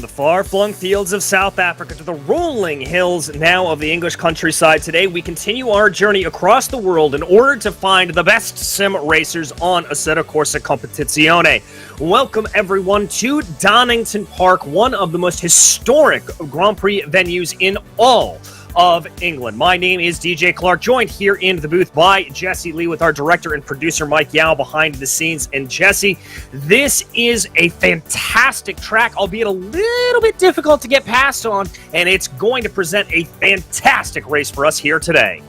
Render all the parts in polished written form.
the far-flung fields of South Africa to the rolling hills now of the English countryside, today we continue our journey across the world in order to find the best sim racers on Assetto Corsa Competizione. Welcome everyone to Donington Park, one of the most historic Grand Prix venues in all of England. My name is DJ Clark, joined here in the booth by Jesse Lee with our director and producer Mike Yao behind the scenes. And Jesse, this is a fantastic track, albeit a little bit difficult to get past on, and it's going to present a fantastic race for us here today.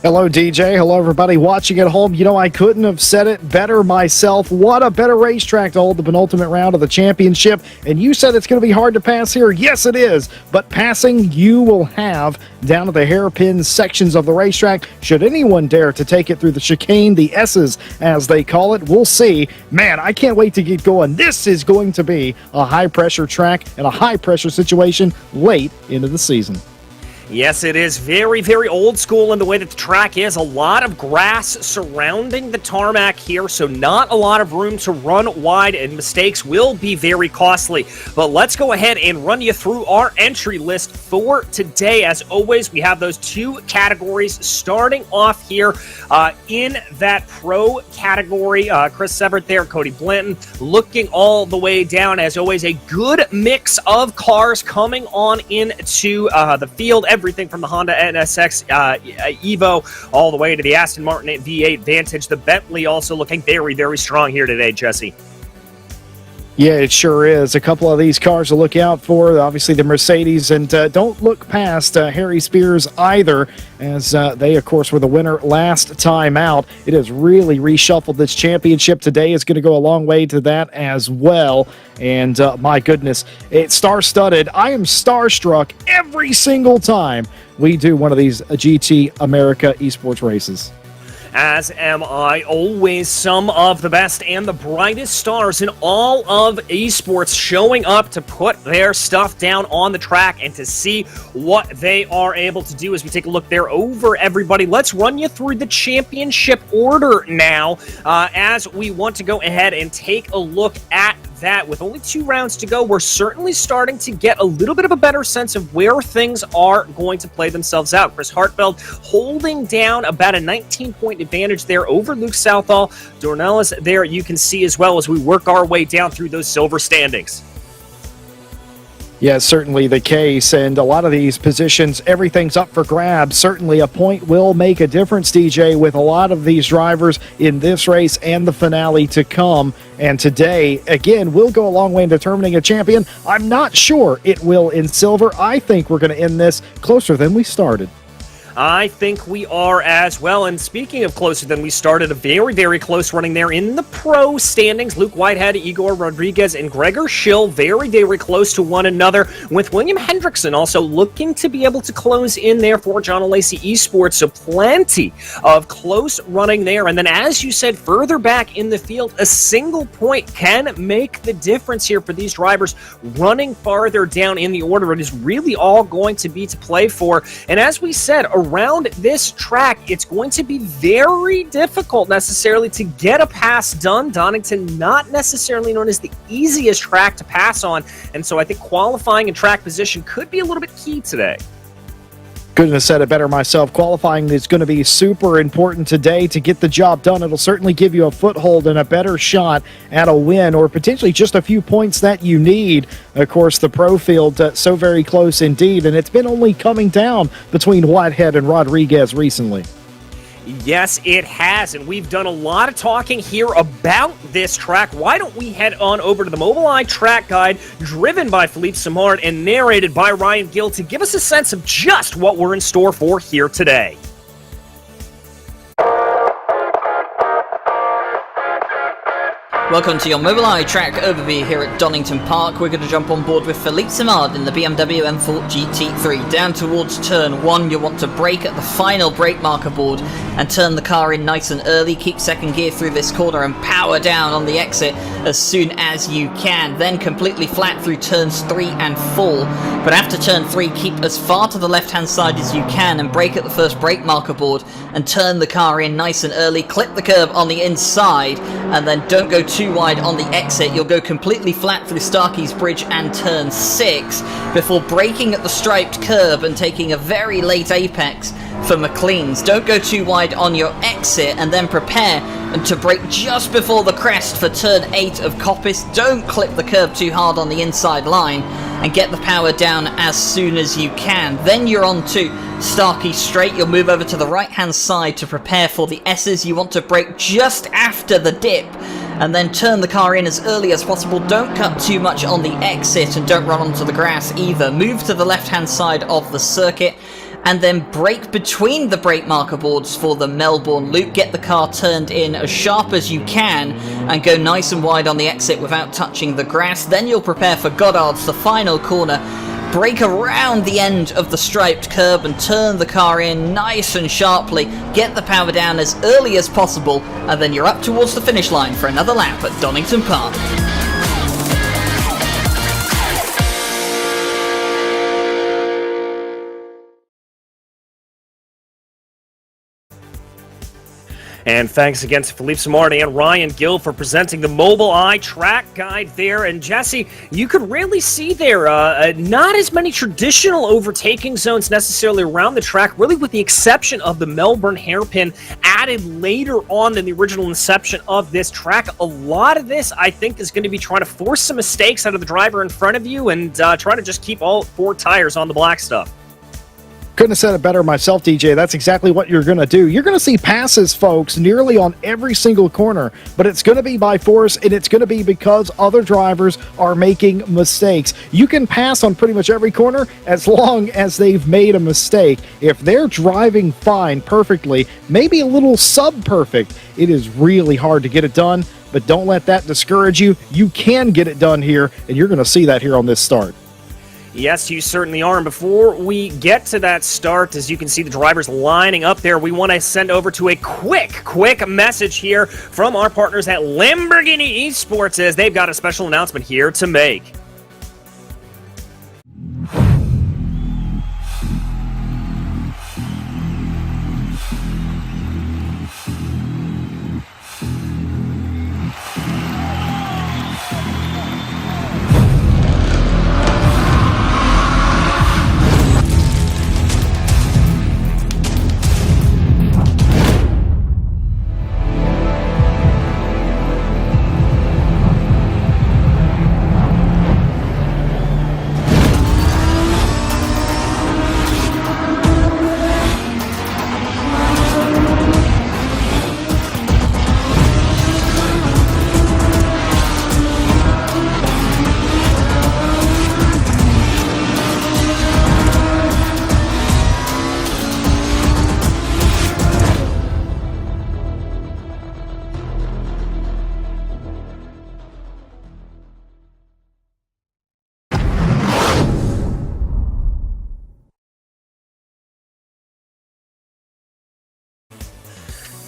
Hello, DJ. Hello, everybody watching at home. You know, I couldn't have said it better myself. What a better racetrack to hold the penultimate round of the championship. And you said it's going to be hard to pass here. Yes, it is. But passing you will have down to the hairpin sections of the racetrack. Should anyone dare to take it through the chicane, the S's, as they call it, we'll see. Man, I can't wait to get going. This is going to be a high-pressure track and a high-pressure situation late into the season. Yes, it is very, very old school in the way that the track is. A lot of grass surrounding the tarmac here, so not a lot of room to run wide, and mistakes will be very costly. But let's go ahead and run you through our entry list for today. As always, we have those two categories starting off here in that pro category. Chris Severt there, Cody Blanton, looking all the way down. As always, a good mix of cars coming on into the field. Everything from the Honda NSX Evo all the way to the Aston Martin V8 Vantage. The Bentley also looking very, very strong here today, Jesse. Yeah, it sure is. A couple of these cars to look out for. Obviously, the Mercedes, and don't look past Harry Spears either, as they, of course, were the winner last time out. It has really reshuffled this championship. Today is going to go a long way to that as well. And my goodness, it's star-studded. I am starstruck every single time we do one of these GT America esports races. As am I. Always some of the best and the brightest stars in all of esports showing up to put their stuff down on the track and to see what they are able to do as we take a look there over everybody. Let's run you through the championship order now as we want to go ahead and take a look at that. With only 2 rounds to go, we're certainly starting to get a little bit of a better sense of where things are going to play themselves out. Chris Hartfeld holding down about a 19-point advantage there over Luke Southall. Dornelis there you can see as well as we work our way down through those silver standings. Yeah, certainly the case, and a lot of these positions, everything's up for grabs. Certainly a point will make a difference, DJ, with a lot of these drivers in this race and the finale to come. And today, again, will go a long way in determining a champion. I'm not sure it will in silver. I think we're going to end this closer than we started. I think we are as well. And speaking of closer than we started, a very, very close running there in the pro standings. Luke Whitehead, Igor Rodriguez, and Gregor Shill very, very close to one another, with William Hendrickson also looking to be able to close in there for John O'Lacey Esports. So plenty of close running there. And then, as you said, further back in the field, a single point can make the difference here for these drivers running farther down in the order. It is really all going to be to play for. And as we said, around this track, it's going to be very difficult necessarily to get a pass done. Donington not necessarily known as the easiest track to pass on, and so I think qualifying and track position could be a little bit key today. Couldn't have said it better myself. Qualifying is going to be super important today to get the job done. It'll certainly give you a foothold and a better shot at a win, or potentially just a few points that you need. Of course, the pro field so very close indeed, and it's been only coming down between Whitehead and Rodriguez recently. Yes, it has, and we've done a lot of talking here about this track. Why don't we head on over to the Mobileye track guide, driven by Philippe Simard and narrated by Ryan Gill, to give us a sense of just what we're in store for here today. Welcome to your Mobileye track overview here at Donington Park. We're going to jump on board with Philippe Simard in the BMW M4 GT3. Down towards turn 1, you'll want to brake at the final brake marker board and turn the car in nice and early. Keep second gear through this corner and power down on the exit as soon as you can. Then completely flat through turns 3 and 4. But after turn 3, keep as far to the left-hand side as you can and brake at the first brake marker board and turn the car in nice and early. Clip the curb on the inside and then don't go too wide on the exit. You'll go completely flat through Starkey's Bridge and turn 6 before braking at the striped curb and taking a very late apex for McLean's. Don't go too wide on your exit, and then prepare to brake just before the crest for turn 8 of Coppice. Don't clip the curb too hard on the inside line, and get the power down as soon as you can. Then you're on to Starkey Straight. You'll move over to the right hand side to prepare for the S's. You want to brake just after the dip and then turn the car in as early as possible. Don't cut too much on the exit, and don't run onto the grass either. Move to the left hand side of the circuit and then brake between the brake marker boards for the Melbourne loop. Get the car turned in as sharp as you can and go nice and wide on the exit without touching the grass. Then you'll prepare for Goddard's, the final corner. Brake around the end of the striped curb and turn the car in nice and sharply. Get the power down as early as possible, and then you're up towards the finish line for another lap at Donington Park. And thanks again to Philippe Samard and Ryan Gill for presenting the Mobileye track guide there. And Jesse, you could really see there not as many traditional overtaking zones necessarily around the track, really with the exception of the Melbourne hairpin added later on in the original inception of this track. A lot of this, I think, is going to be trying to force some mistakes out of the driver in front of you and trying to just keep all 4 tires on the black stuff. Couldn't have said it better myself, DJ. That's exactly what you're going to do. You're going to see passes, folks, nearly on every single corner, but it's going to be by force, and it's going to be because other drivers are making mistakes. You can pass on pretty much every corner as long as they've made a mistake. If they're driving fine, perfectly, maybe a little sub-perfect, it is really hard to get it done, but don't let that discourage you. You can get it done here, and you're going to see that here on this start. Yes, you certainly are. And before we get to that start, as you can see the drivers lining up there, we want to send over to a quick message here from our partners at Lamborghini Esports, as they've got a special announcement here to make.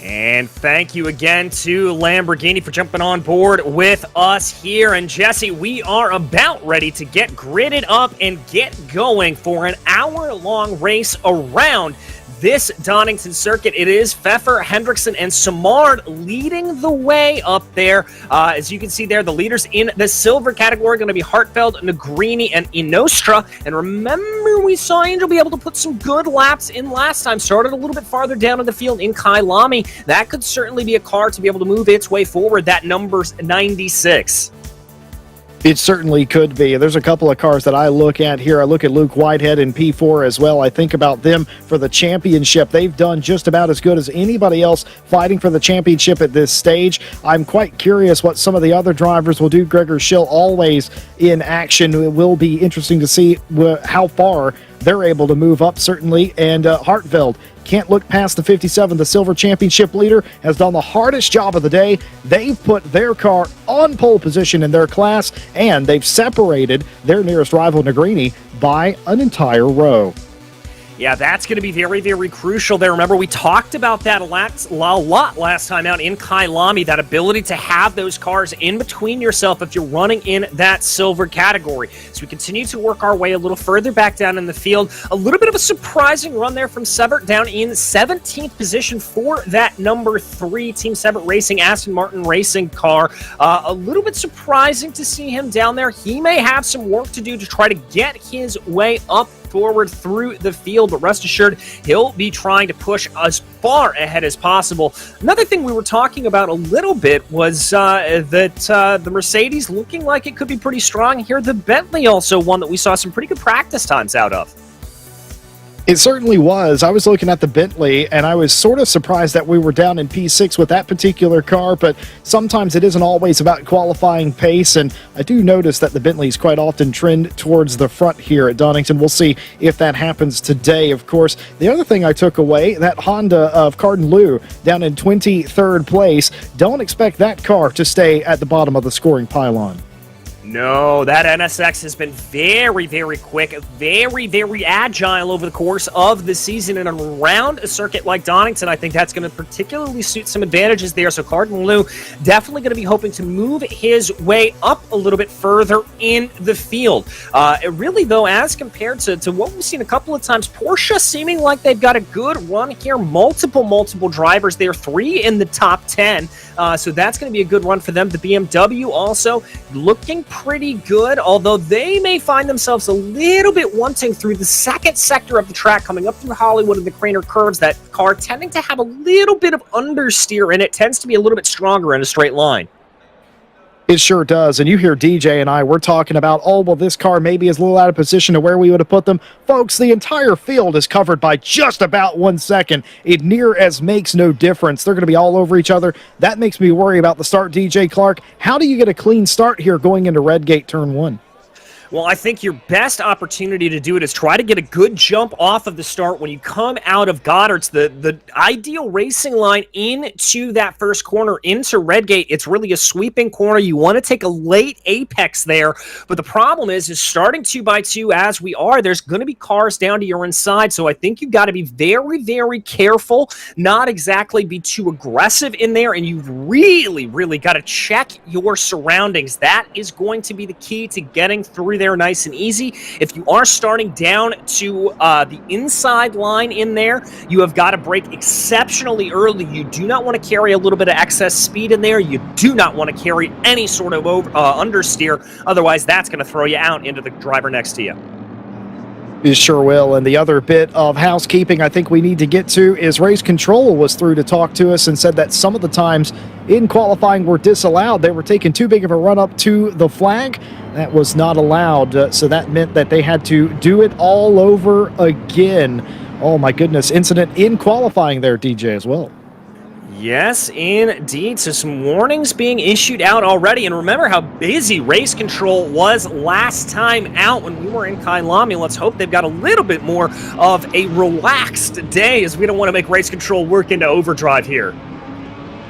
And thank you again to Lamborghini for jumping on board with us here. And Jesse, we are about ready to get gridded up and get going for an hour-long race around this Donington circuit. It is Pfeffer, Hendrickson, and Samard leading the way up there. As you can see there, the leaders in the silver category are going to be Hartfeld, Negrini, and Inostra. And remember, we saw Angel be able to put some good laps in last time. Started a little bit farther down in the field in Kailami. That could certainly be a car to be able to move its way forward. That number's 96. It certainly could be. There's a couple of cars that I look at here. I look at Luke Whitehead in P4 as well. I think about them for the championship. They've done just about as good as anybody else fighting for the championship at this stage. I'm quite curious what some of the other drivers will do. Gregor Shill always in action. It will be interesting to see how far they're able to move up, certainly. And Hartfeld can't look past the 57. The silver championship leader has done the hardest job of the day. They've put their car on pole position in their class, and they've separated their nearest rival, Negrini, by an entire row. Yeah, that's going to be very, very crucial there. Remember, we talked about that a lot last time out in Kailami, that ability to have those cars in between yourself if you're running in that silver category. So we continue to work our way a little further back down in the field. A little bit of a surprising run there from Severt, down in 17th position for that number 3 Team Severt Racing Aston Martin racing car. A little bit surprising to see him down there. He may have some work to do to try to get his way up forward through the field, but rest assured he'll be trying to push as far ahead as possible. Another thing we were talking about a little bit was that the Mercedes looking like it could be pretty strong here. The Bentley also one that we saw some pretty good practice times out of. It certainly was. I was looking at the Bentley, and I was sort of surprised that we were down in P6 with that particular car, but sometimes it isn't always about qualifying pace, and I do notice that the Bentleys quite often trend towards the front here at Donington. We'll see if that happens today, of course. The other thing I took away, that Honda of Cardin Liu down in 23rd place. Don't expect that car to stay at the bottom of the scoring pylon. No, that NSX has been very, very quick, very, very agile over the course of the season, and around a circuit like Donington, I think that's going to particularly suit some advantages there. So Cardin Liu definitely going to be hoping to move his way up a little bit further in the field. Really, though, as compared to what we've seen a couple of times, Porsche seeming like they've got a good run here. Multiple drivers there, 3 in the top 10. So that's going to be a good run for them. The BMW also looking pretty good, although they may find themselves a little bit wanting through the second sector of the track, coming up through Hollywood and the Craner curves. That car tending to have a little bit of understeer in it, tends to be a little bit stronger in a straight line. It sure does. And you hear DJ and I, we're talking about, oh, well, this car maybe is a little out of position to where we would have put them. Folks, the entire field is covered by just about 1 second. It near as makes no difference. They're going to be all over each other. That makes me worry about the start, DJ Clark. How do you get a clean start here going into Redgate Turn 1? Well, I think your best opportunity to do it is try to get a good jump off of the start when you come out of Goddard's. The ideal racing line into that first corner, into Redgate, it's really a sweeping corner. You want to take a late apex there, but the problem is starting 2x2 as we are, there's going to be cars down to your inside, so I think you've got to be very, very careful, not exactly be too aggressive in there, and you've really, really got to check your surroundings. That is going to be the key to getting through there nice and easy. If you are starting down to the inside line in there, you have got to brake exceptionally early. You do not want to carry a little bit of excess speed in there. You do not want to carry any sort of understeer. Otherwise, that's going to throw you out into the driver next to you. You sure will. And the other bit of housekeeping I think we need to get to is Race Control was through to talk to us and said that some of the times in qualifying were disallowed. They were taking too big of a run up to the flag. That was not allowed. So that meant that they had to do it all over again. Oh my goodness. Incident in qualifying there, DJ, as well. Yes, indeed. So some warnings being issued out already. And remember how busy Race Control was last time out when we were in Kailami. Let's hope they've got a little bit more of a relaxed day, as we don't want to make Race Control work into overdrive here.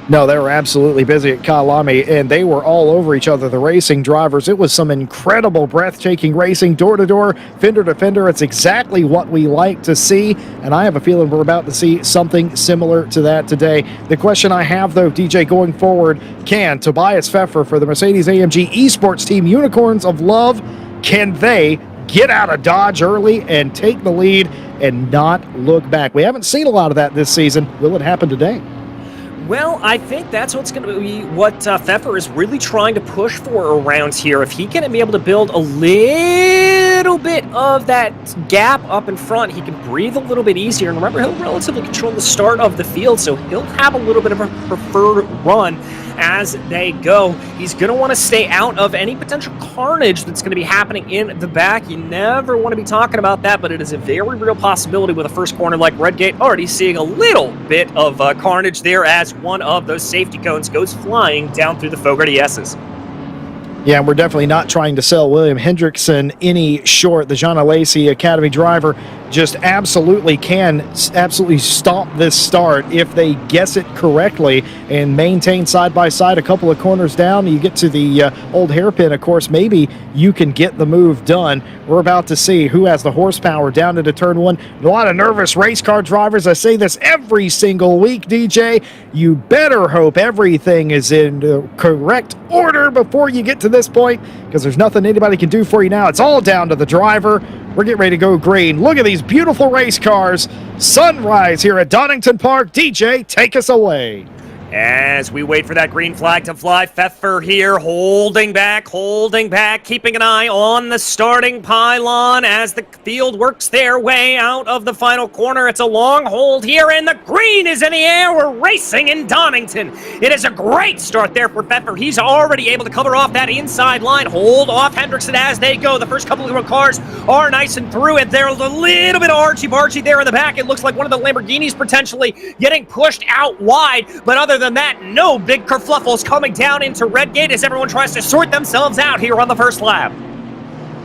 No, they were absolutely busy at Kailami, and they were all over each other, the racing drivers. It was some incredible, breathtaking racing, door-to-door, fender-to-fender. It's exactly what we like to see, and I have a feeling we're about to see something similar to that today. The question I have, though, DJ, going forward, can Tobias Pfeffer for the Mercedes-AMG Esports team Unicorns of Love, can they get out of Dodge early and take the lead and not look back? We haven't seen a lot of that this season. Will it happen today? Well, I think that's what's going to be what Pfeffer is really trying to push for around here. If he can be able to build a little bit of that gap up in front, he can breathe a little bit easier. And remember, he'll relatively control the start of the field, so he'll have a little bit of a preferred run as they go. He's going to want to stay out of any potential carnage that's going to be happening in the back. You never want to be talking about that, but it is a very real possibility with a first corner like Redgate. Already seeing a little bit of carnage there as one of those safety cones goes flying down through the Fogarty S's. Yeah, we're definitely not trying to sell William Hendrickson any short. The Jean Alesi Academy driver just absolutely stop this start if they guess it correctly and maintain side by side a couple of corners down. You get to the old hairpin, of course, maybe you can get the move done. We're about to see who has the horsepower down into turn one. A lot of nervous race car drivers. I say this every single week, DJ. You better hope everything is in the correct order before you get to this point, because there's nothing anybody can do for you now. It's all down to the driver. We're getting ready to go green. Look at these beautiful race cars. Sunrise here at Donington Park. DJ, take us away. As we wait for that green flag to fly, Pfeffer here holding back, keeping an eye on the starting pylon as the field works their way out of the final corner. It's a long hold here, and the green is in the air. We're racing in Donington. It is a great start there for Pfeffer. He's already able to cover off that inside line, hold off Hendrickson as they go. The first couple of cars are nice and through it. There's a little bit of archy-barchy there in the back. It looks like one of the Lamborghinis potentially getting pushed out wide, but other than that, no big kerfluffles coming down into Redgate as everyone tries to sort themselves out here on the first lap.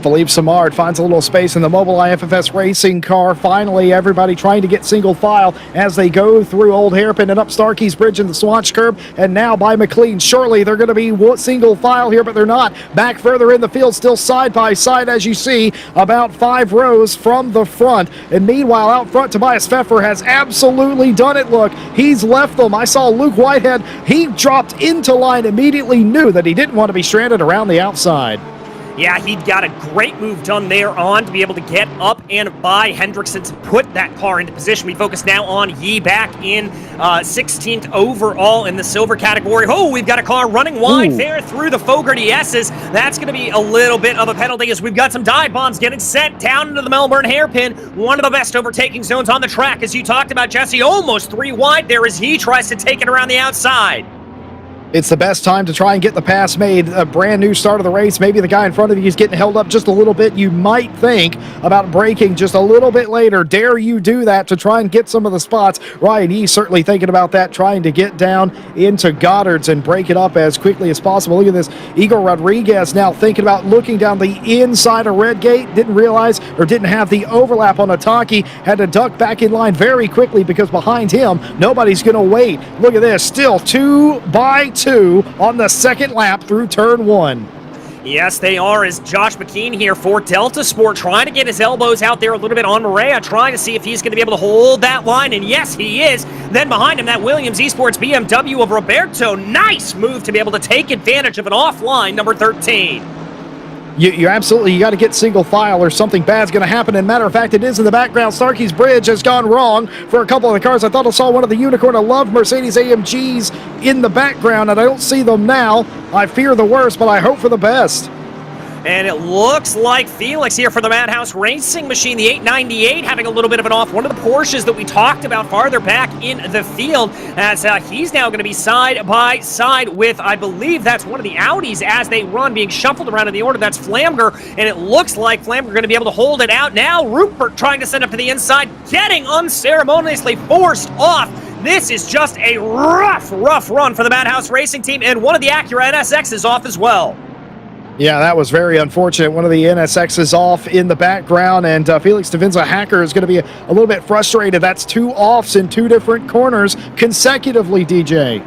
Philippe Samard finds a little space in the Mobileye FFS racing car. Finally, everybody trying to get single file as they go through Old Hairpin and up Starkey's Bridge and the Swatch Curb, and now by McLean. Surely they're going to be single file here, but they're not. Back further in the field, still side by side, as you see, about 5 rows from the front. And meanwhile, out front, Tobias Pfeffer has absolutely done it. Look, he's left them. I saw Luke Whitehead. He dropped into line, immediately knew that he didn't want to be stranded around the outside. Yeah, he got a great move done there on to be able to get up and by Hendrickson to put that car into position. We focus now on Yee back in 16th overall in the silver category. Oh, we've got a car running wide there through the Fogarty S's. That's going to be a little bit of a penalty as we've got some dive bombs getting sent down into the Melbourne hairpin. One of the best overtaking zones on the track, as you talked about, Jesse. Almost 3 wide there as he tries to take it around the outside. It's the best time to try and get the pass made. A brand new start of the race. Maybe the guy in front of you is getting held up just a little bit. You might think about braking just a little bit later. Dare you do that to try and get some of the spots? Ryan E's certainly thinking about that, trying to get down into Goddard's and break it up as quickly as possible. Look at this. Igor Rodriguez now thinking about looking down the inside of Redgate. Didn't realize or didn't have the overlap on Ataki. Had to duck back in line very quickly because behind him, nobody's going to wait. Look at this. Still 2 by 2 on the second lap through turn 1. Yes, they are, as Josh McKean here for Delta Sport trying to get his elbows out there a little bit on Maria, trying to see if he's going to be able to hold that line, and yes, he is. Then behind him, that Williams Esports BMW of Roberto. Nice move to be able to take advantage of an offline number 13. You absolutely, you got to get single file or something bad's going to happen. And matter of fact, it is in the background. Starkey's Bridge has gone wrong for a couple of the cars. I thought I saw one of the Unicorn. I love Mercedes AMGs in the background, and I don't see them now. I fear the worst, but I hope for the best. And it looks like Felix here for the Madhouse Racing Machine, the 898, having a little bit of an off. One of the Porsches that we talked about farther back in the field, as he's now going to be side by side with, I believe that's one of the Audis as they run, being shuffled around in the order. That's Flamger, and it looks like Flamger going to be able to hold it out. Now Rupert trying to send up to the inside, getting unceremoniously forced off. This is just a rough run for the Madhouse Racing team, and one of the Acura NSX is off as well. Yeah, that was very unfortunate. One of the NSXs off in the background, and Felix Davinza Hacker is going to be a little bit frustrated. That's 2 offs in 2 different corners consecutively, DJ.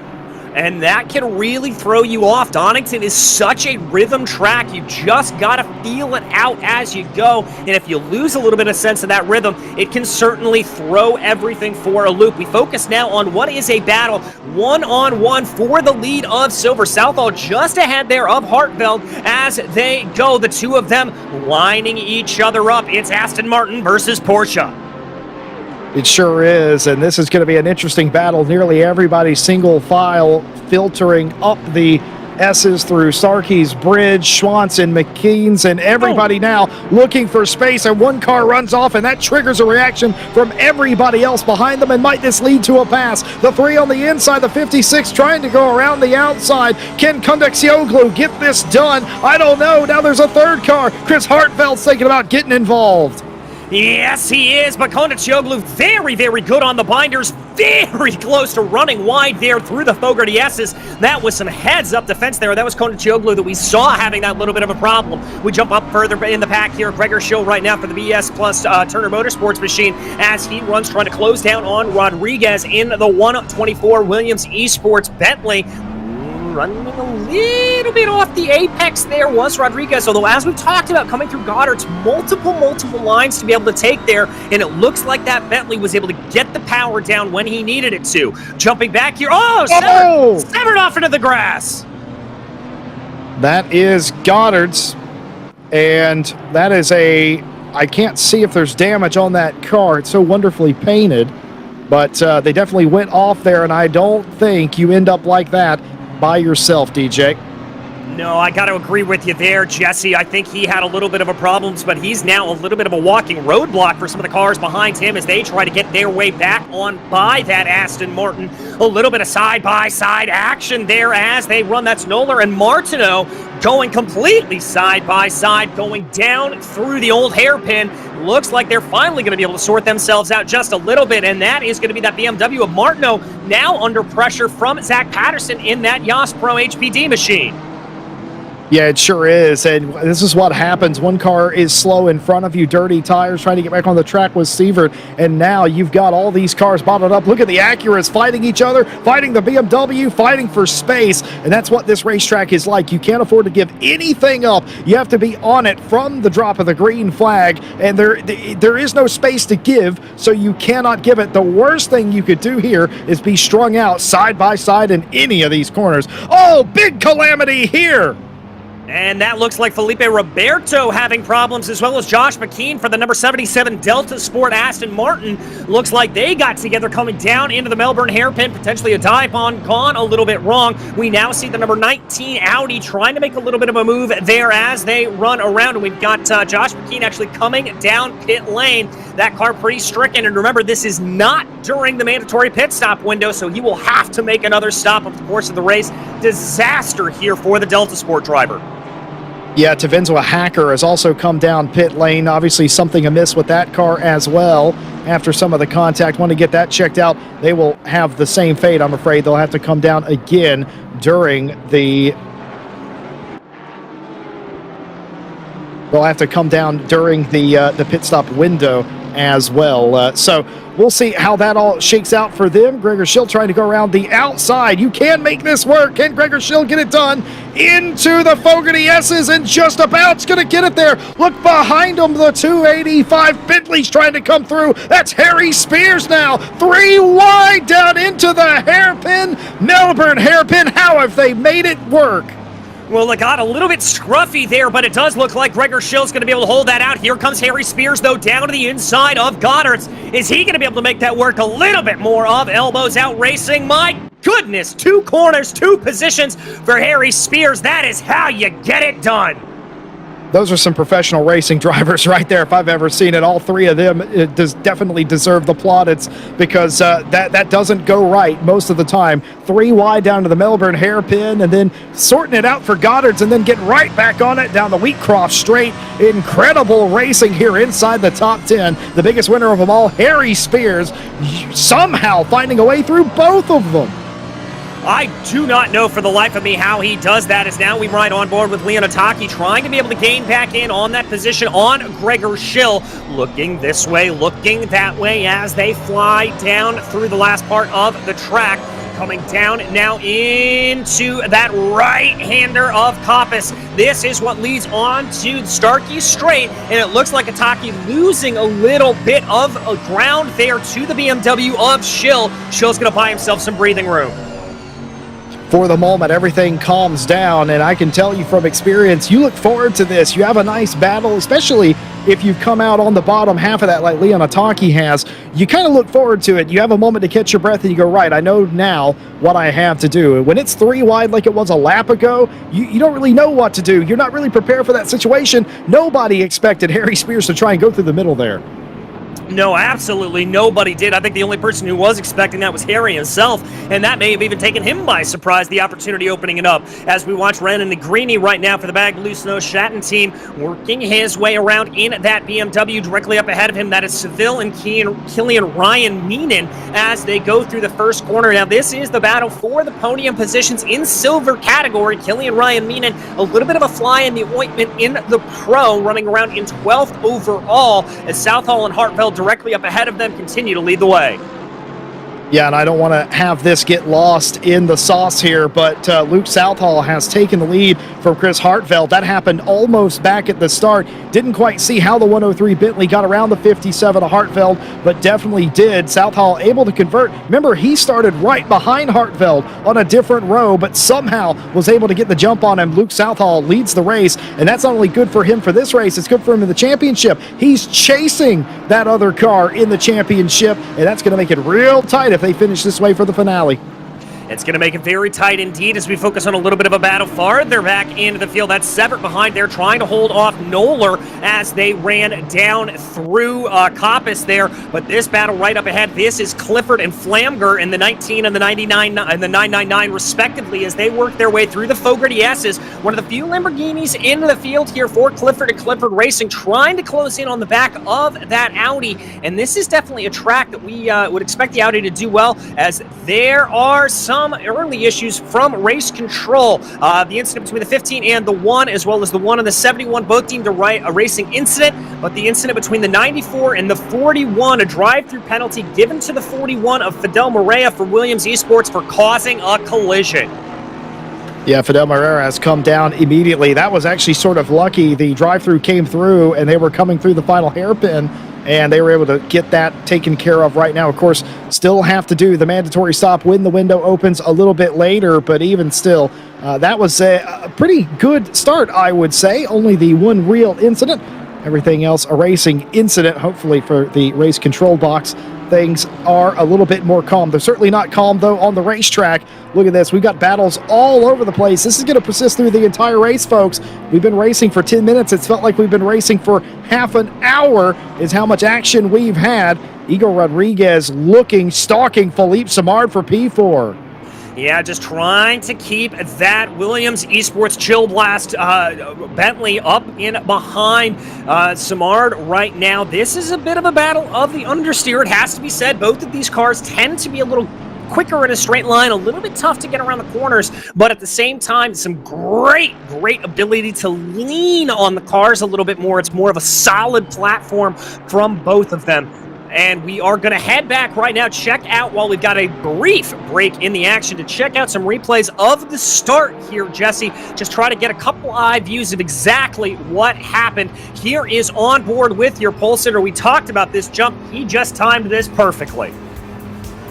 And that can really throw you off. Donington is such a rhythm track. You just got to feel it out as you go. And if you lose a little bit of sense of that rhythm, it can certainly throw everything for a loop. We focus now on what is a battle one-on-one for the lead of Silver. Southall just ahead there of Hartveld as they go. The two of them lining each other up. It's Aston Martin versus Porsche. It sure is, and this is going to be an interesting battle. Nearly everybody single file filtering up the S's through Starkey's Bridge, Schwantz, McKean's, and everybody now looking for space, and one car runs off, and that triggers a reaction from everybody else behind them, and might this lead to a pass? The 3 on the inside, the 56 trying to go around the outside. Can Kundexioglu get this done? I don't know. Now there's a third car. Chris Hartfeld's thinking about getting involved. Yes, he is, but Konachoglu very, very good on the binders. Very close to running wide there through the Fogarty S's. That was some heads-up defense there. That was Konachoglu that we saw having that little bit of a problem. We jump up further in the pack here. Gregor Shill right now for the BS plus Turner Motorsports machine as he runs trying to close down on Rodriguez in the 124 Williams Esports Bentley. Running a little bit off the apex there was Rodriguez, although as we've talked about coming through Goddard's multiple lines to be able to take there, and it looks like that Bentley was able to get the power down when he needed it to. Jumping back here, severed off into the grass. That is Goddard's, and that is I can't see if there's damage on that car. It's so wonderfully painted, but they definitely went off there, and I don't think you end up like that by yourself, DJ. No, I got to agree with you there, Jesse. I think he had a little bit of a problems, but he's now a little bit of a walking roadblock for some of the cars behind him as they try to get their way back on by that Aston Martin. A little bit of side-by-side action there as they run. That's Noller and Martineau going completely side-by-side, going down through the old hairpin. Looks like they're finally going to be able to sort themselves out just a little bit, and that is going to be that BMW of Martineau now under pressure from Zach Patterson in that Yas Pro HPD machine. Yeah, it sure is, and this is what happens. One car is slow in front of you, dirty tires, trying to get back on the track with Sievert, and now you've got all these cars bottled up. Look at the Acuras fighting each other, fighting the BMW, fighting for space, and that's what this racetrack is like. You can't afford to give anything up. You have to be on it from the drop of the green flag, and there is no space to give, so you cannot give it. The worst thing you could do here is be strung out side by side in any of these corners. Oh, big calamity here! And that looks like Felipe Roberto having problems, as well as Josh McKean for the number 77 Delta Sport Aston Martin. Looks like they got together coming down into the Melbourne hairpin, potentially a dive on, gone a little bit wrong. We now see the number 19 Audi trying to make a little bit of a move there as they run around. And we've got Josh McKean actually coming down pit lane. That car pretty stricken. And remember, this is not during the mandatory pit stop window, so he will have to make another stop over the course of the race. Disaster here for the Delta Sport driver. Yeah, Tavenzwa Hacker has also come down pit lane. Obviously something amiss with that car as well. After some of the contact, want to get that checked out. They will have the same fate, I'm afraid. They'll have to come down again during the... They'll have to come down during the pit stop window as well. So we'll see how that all shakes out for them. Gregor Shill trying to go around the outside. You can make this work. Can Gregor Shill get it done? Into the Fogarty S's and just about's going to get it there. Look behind him. The 285 Bentley's trying to come through. That's Harry Spears now. 3 wide down into the hairpin. Melbourne hairpin. How have they made it work? Well, it got a little bit scruffy there, but it does look like Gregor Schill's going to be able to hold that out. Here comes Harry Spears, though, down to the inside of Goddard's. Is he going to be able to make that work? A little bit more of elbows out racing. My goodness, 2 corners, 2 positions for Harry Spears. That is how you get it done. Those are some professional racing drivers right there, if I've ever seen it. All 3 of them definitely deserve the plaudits because that doesn't go right most of the time. 3 wide down to the Melbourne hairpin and then sorting it out for Goddard's and then getting right back on it down the Wheatcroft straight. Incredible racing here inside the top 10. The biggest winner of them all, Harry Spears, somehow finding a way through both of them. I do not know for the life of me how he does that, as now we ride on board with Leon Ataki trying to be able to gain back in on that position on Gregor Shill. Looking this way, looking that way as they fly down through the last part of the track. Coming down now into that right-hander of Coppice. This is what leads on to Starkey Straight, and it looks like Ataki losing a little bit of ground there to the BMW of Shill. Shill's going to buy himself some breathing room. For the moment, everything calms down, and I can tell you from experience, you look forward to this. You have a nice battle, especially if you come out on the bottom half of that like Leon Ataki has. You kind of look forward to it. You have a moment to catch your breath, and you go, right, I know now what I have to do. When it's 3 wide like it was a lap ago, you don't really know what to do. You're not really prepared for that situation. Nobody expected Harry Spears to try and go through the middle there. No, absolutely nobody did. I think the only person who was expecting that was Harry himself, and that may have even taken him by surprise, the opportunity opening it up. As we watch Renan Negrini right now for the Bag Blue Snow Shatton team, working his way around in that BMW. Directly up ahead of him, that is Seville and Killian Ryan Meenan as they go through the first corner. Now, this is the battle for the podium positions in silver category. Killian Ryan Meenan, a little bit of a fly in the ointment in the Pro, running around in 12th overall, as Southall and Hartveld directly up ahead of them continue to lead the way. Yeah, and I don't want to have this get lost in the sauce here, but Luke Southall has taken the lead from Chris Hartveld. That happened almost back at the start. Didn't quite see how the 103 Bentley got around the 57 of Hartveld, but definitely did. Southall able to convert. Remember, he started right behind Hartveld on a different row, but somehow was able to get the jump on him. Luke Southall leads the race, and that's not only good for him for this race, it's good for him in the championship. He's chasing that other car in the championship, and that's going to make it real tight if they finish this way for the finale. It's going to make it very tight indeed as we focus on a little bit of a battle farther back into the field. That's Severt behind there trying to hold off Knoller as they ran down through Coppice there. But this battle right up ahead, this is Clifford and Flamger in the 19 and the 99 and the 999 respectively as they work their way through the Fogarty S's. One of the few Lamborghinis in the field here for Clifford and Clifford Racing, trying to close in on the back of that Audi. And this is definitely a track that we would expect the Audi to do well, as there are some early issues from race control. The incident between the 15 and the 1, as well as the 1 and the 71, both deemed a racing incident, but the incident between the 94 and the 41, a drive-through penalty given to the 41 of Fidel Morea for Williams Esports for causing a collision. Yeah, Fidel Morea has come down immediately. That was actually sort of lucky. The drive-through came through, and they were coming through the final hairpin, and they were able to get that taken care of right now. Of course, still have to do the mandatory stop when the window opens a little bit later, but even still, that was a pretty good start, I would say. Only the one real incident. Everything else a racing incident, hopefully for the race control box. Things are a little bit more calm. They're certainly not calm, though, on the racetrack. Look at this. We've got battles all over the place. This is going to persist through the entire race, folks. We've been racing for 10 minutes. It's felt like we've been racing for half an hour is how much action we've had. Igor Rodriguez stalking Philippe Samard for P4. Yeah, just trying to keep that Williams Esports Chill Blast Bentley up in behind Samard right now. This is a bit of a battle of the understeer, it has to be said. Both of these cars tend to be a little quicker in a straight line, a little bit tough to get around the corners, but at the same time, some great ability to lean on the cars a little bit more. It's more of a solid platform from both of them. And we are going to head back right now, check out, while we've got a brief break in the action, to check out some replays of the start here, Jesse. Just try to get a couple eye views of exactly what happened. Here is On Board with your pole sitter. We talked about this jump. He just timed this perfectly.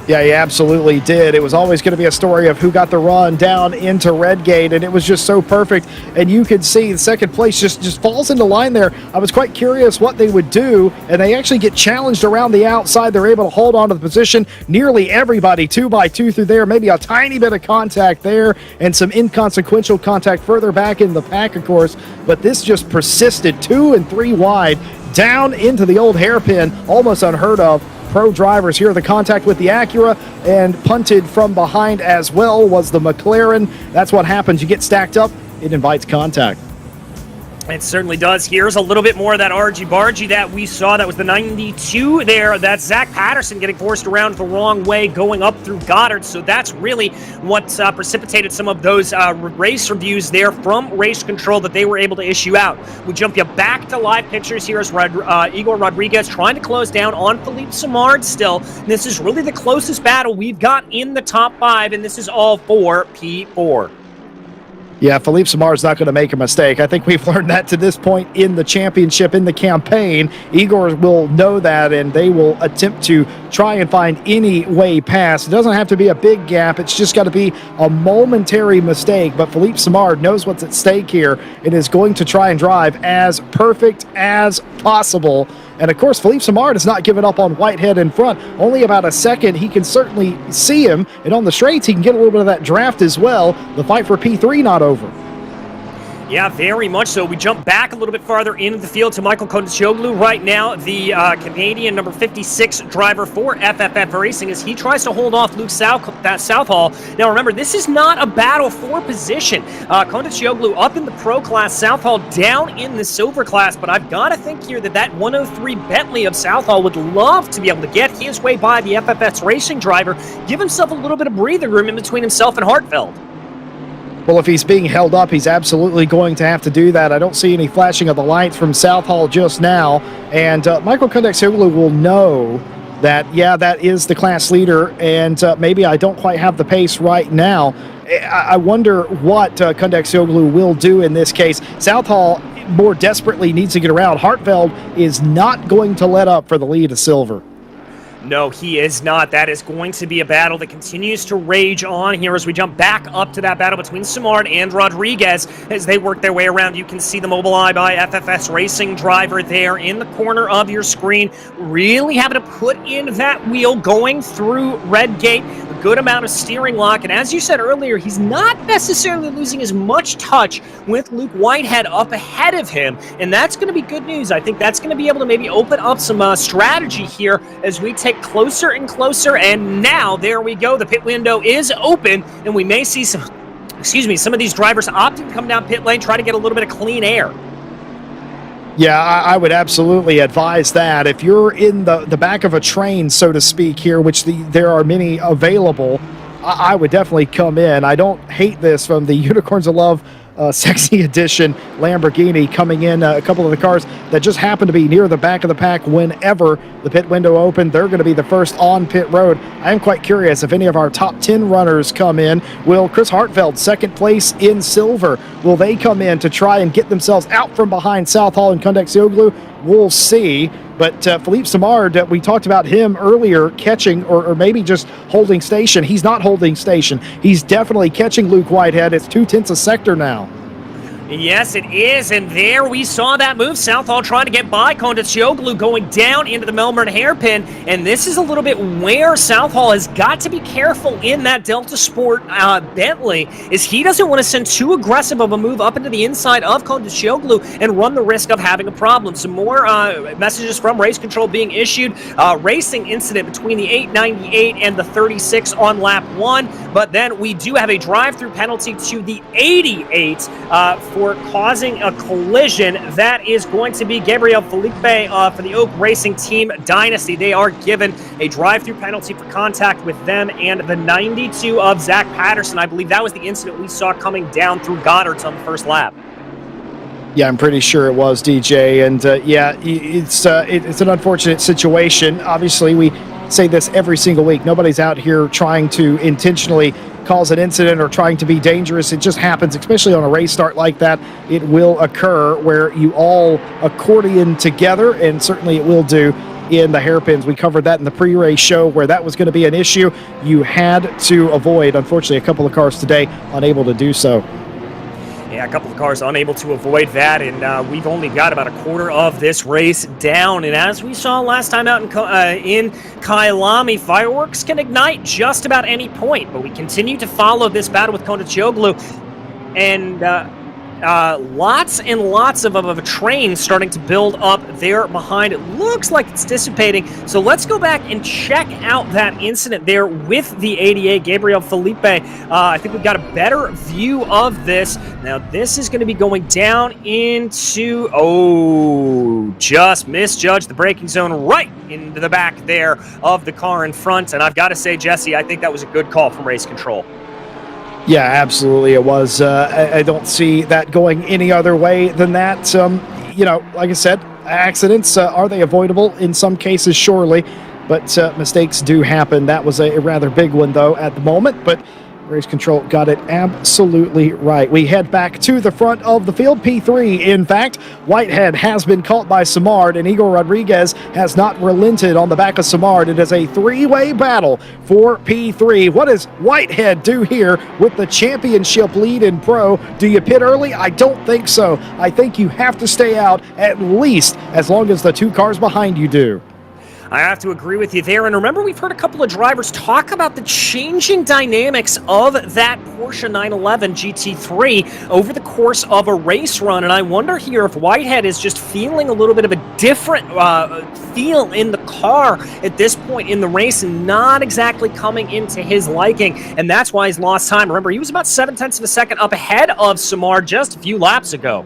Yeah, he absolutely did. It was always going to be a story of who got the run down into Redgate, and it was just so perfect. And you could see the second place just falls into line there. I was quite curious what they would do, and they actually get challenged around the outside. They're able to hold on to the position. Nearly everybody 2x2 through there, maybe a tiny bit of contact there, and some inconsequential contact further back in the pack, of course. But this just persisted 2 and 3 wide down into the old hairpin, almost unheard of. Pro drivers here, the contact with the Acura, and punted from behind as well was the McLaren. That's what happens. You get stacked up, it invites contact. It certainly does. Here's a little bit more of that argy-bargy that we saw. That was the 92 there. That's Zach Patterson getting forced around the wrong way, going up through Goddard. So that's really what precipitated some of those race reviews there from Race Control that they were able to issue out. We jump you back to live pictures here as Igor Rodriguez trying to close down on Philippe Samard still. And this is really the closest battle we've got in the top 5, and this is all for P4. Yeah, Philippe Samar's not going to make a mistake. I think we've learned that to this point in the championship, in the campaign. Igor will know that, and they will attempt to try and find any way past. It doesn't have to be a big gap. It's just got to be a momentary mistake. But Philippe Samard knows what's at stake here and is going to try and drive as perfect as possible. And, of course, Philippe Samard has not given up on Whitehead in front. Only about a second. He can certainly see him. And on the straights, he can get a little bit of that draft as well. The fight for P3 not over. Yeah, very much so. We jump back a little bit farther into the field to Michael Kondicioglu right now, the Canadian number 56 driver for FFF Racing, as he tries to hold off Luke Southall. Now remember, this is not a battle for position. Kondicioglu up in the pro class, Southall down in the silver class, but I've got to think here that 103 Bentley of Southall would love to be able to get his way by the FFS Racing driver, give himself a little bit of breathing room in between himself and Hartfeld. Well, if he's being held up, he's absolutely going to have to do that. I don't see any flashing of the lights from Southall just now. And Michael Kondicioglu will know that, yeah, that is the class leader, and maybe I don't quite have the pace right now. I wonder what Kondicioglu will do in this case. Southall more desperately needs to get around. Hartfeld is not going to let up for the lead of silver. No, he is not. That is going to be a battle that continues to rage on here as we jump back up to that battle between Simard and Rodriguez as they work their way around. You can see the Mobileye by FFS Racing driver there in the corner of your screen, really having to put in that wheel going through Red Gate. A good amount of steering lock, and as you said earlier, he's not necessarily losing as much touch with Luke Whitehead up ahead of him, and that's going to be good news. I think that's going to be able to maybe open up some strategy here as we take closer and closer, and now there we go. The pit window is open, and we may see some of these drivers opting to come down pit lane, try to get a little bit of clean air. Yeah, I would absolutely advise that. If you're in the back of a train, so to speak, here, which there are many available, I would definitely come in. I don't hate this from the Unicorns of Love Sexy Edition Lamborghini coming in. A couple of the cars that just happen to be near the back of the pack whenever the pit window opened, they're going to be the first on pit road. I am quite curious if any of our top 10 runners come in. Will Chris Hartfeld, second place in silver, will they come in to try and get themselves out from behind Southall and Kondicioglu? We'll see. But Philippe Simard, we talked about him earlier catching or maybe just holding station. He's not holding station. He's definitely catching Luke Whitehead. It's 2/10 a sector now. Yes, it is, and there we saw that move. Southall trying to get by Kondicioglu going down into the Melbourne hairpin, and this is a little bit where Southall has got to be careful in that Delta Sport Bentley, is he doesn't want to send too aggressive of a move up into the inside of Kondicioglu and run the risk of having a problem. Some more messages from race control being issued. Racing incident between the 898 and the 36 on lap 1, but then we do have a drive-through penalty to the 88 for causing a collision. That is going to be Gabriel Felipe for the Oak Racing Team Dynasty. They are given a drive-through penalty for contact with them and the 92 of Zach Patterson. I believe that was the incident we saw coming down through Goddard's on the first lap. Yeah, I'm pretty sure it was, DJ. And yeah, it's an unfortunate situation. Obviously, we say this every single week. Nobody's out here trying to intentionally cause an incident or trying to be dangerous. It just happens, especially on a race start like that. It will occur where you all accordion together, and certainly it will do in the hairpins. We covered that in the pre-race show where that was going to be an issue. You had to avoid, unfortunately, a couple of cars today unable to do so. Yeah, a couple of cars unable to avoid that, and we've only got about a quarter of this race down. And as we saw last time out in Kyalami, fireworks can ignite just about any point, but we continue to follow this battle with Kondicioglu, and lots and lots of a train starting to build up there behind. It looks like it's dissipating, so let's go back and check out that incident there with the 88, Gabriel Felipe. I think we've got a better view of this. Now, this is going to be going down into, just misjudged the braking zone right into the back there of the car in front, and I've got to say, Jesse, I think that was a good call from race control. Yeah, absolutely it was. I don't see that going any other way than that. Like I said, accidents, are they avoidable? In some cases, surely, but mistakes do happen. That was a rather big one, though, at the moment, but race control got it absolutely right. We head back to the front of the field, P3. In fact, Whitehead has been caught by Simard, and Igor Rodriguez has not relented on the back of Simard. It is a three-way battle for P3. What does Whitehead do here with the championship lead in pro? Do you pit early? I don't think so. I think you have to stay out at least as long as the two cars behind you do. I have to agree with you there. And remember, we've heard a couple of drivers talk about the changing dynamics of that Porsche 911 GT3 over the course of a race run. And I wonder here if Whitehead is just feeling a little bit of a different feel in the car at this point in the race, and not exactly coming into his liking. And that's why he's lost time. Remember, he was about 0.7 of a second up ahead of Samar just a few laps ago.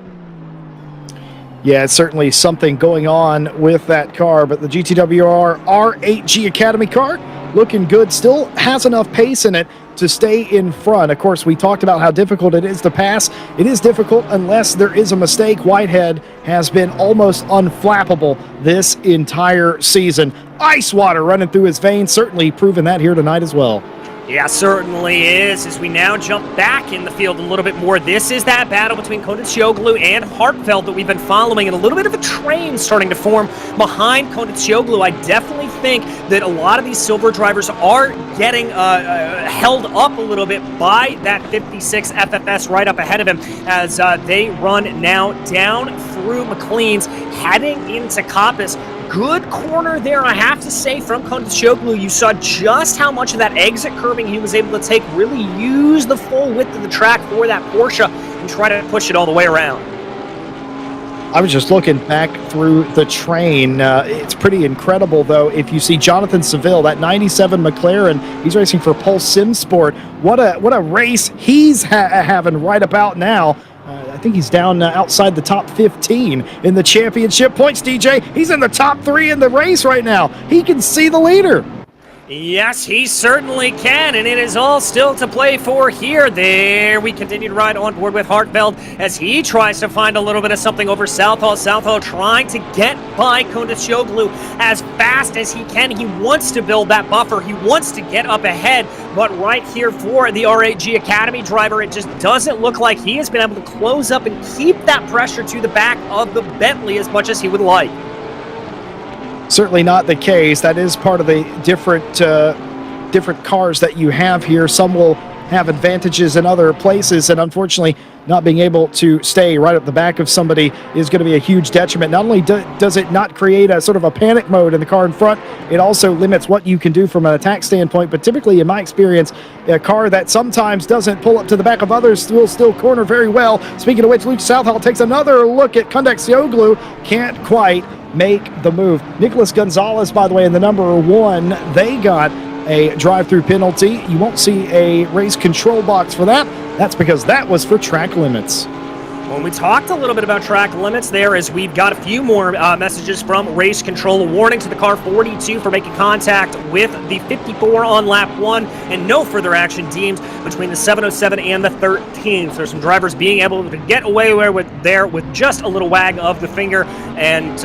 Yeah, it's certainly something going on with that car, but the GTWR R8G Academy car looking good, still has enough pace in it to stay in front. Of course, we talked about how difficult it is to pass. It is difficult unless there is a mistake. Whitehead has been almost unflappable this entire season. Ice water running through his veins, certainly proving that here tonight as well. Yeah, certainly is. As we now jump back in the field a little bit more, this is that battle between Konditsoglu and Hartfeld that we've been following, and a little bit of a train starting to form behind Konditsoglu. I definitely think that a lot of these silver drivers are getting held up a little bit by that 56 FFS right up ahead of him as they run now down through McLean's, heading into Coppice. Good corner there, I have to say, from Konditsoglu. You saw just how much of that exit curbing he was able to take, really use the full width of the track for that Porsche and try to push it all the way around. I was just looking back through the train. It's pretty incredible, though, if you see Jonathan Seville, that 97 McLaren. He's racing for Pulse Sim Sport. What a race he's having right about now. I think he's down outside the top 15 in the championship points, DJ. He's in the top 3 in the race right now. He can see the leader. Yes, he certainly can, and it is all still to play for here. There we continue to ride on board with Hartfeld as he tries to find a little bit of something over Southall. Southall trying to get by Konditsoglu as fast as he can. He wants to build that buffer. He wants to get up ahead, but right here for the R8G Academy driver, it just doesn't look like he has been able to close up and keep that pressure to the back of the Bentley as much as he would like. Certainly not the case. That is part of the different cars that you have here. Some will have advantages in other places, and unfortunately not being able to stay right at the back of somebody is going to be a huge detriment. Not only does it not create a sort of a panic mode in the car in front, it also limits what you can do from an attack standpoint. But typically, in my experience, a car that sometimes doesn't pull up to the back of others will still corner very well. Speaking of which, Luke Southall takes another look at Konditsoglu. Can't quite make the move. Nicholas Gonzalez, by the way, in the number 1, they got a drive-through penalty. You won't see a race control box for that. That's because that was for track limits. When we talked a little bit about track limits there, as we've got a few more messages from race control. A warning to the car 42 for making contact with the 54 on lap 1, and no further action deemed between the 707 and the 13th. There's some drivers being able to get away with just a little wag of the finger, and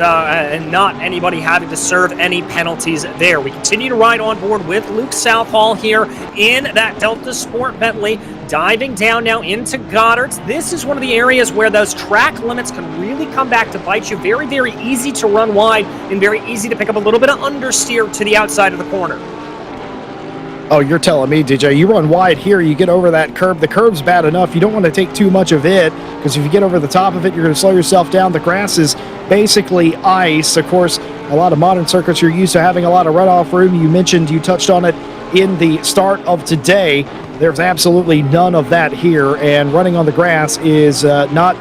not anybody having to serve any penalties there. We continue to ride on board with Luke Southall here in that Delta Sport Bentley, diving down now into Goddard's. This is one of the areas where those track limits can really come back to bite you. Very, very easy to run wide and very easy to pick up a little bit of understeer to the outside of the corner. Oh, you're telling me, DJ. You run wide here, you get over that curb. The curb's bad enough. You don't want to take too much of it, because if you get over the top of it, you're going to slow yourself down. The grass is basically ice. Of course, a lot of modern circuits, you're used to having a lot of runoff room. You touched on it in the start of today. There's absolutely none of that here, and running on the grass is not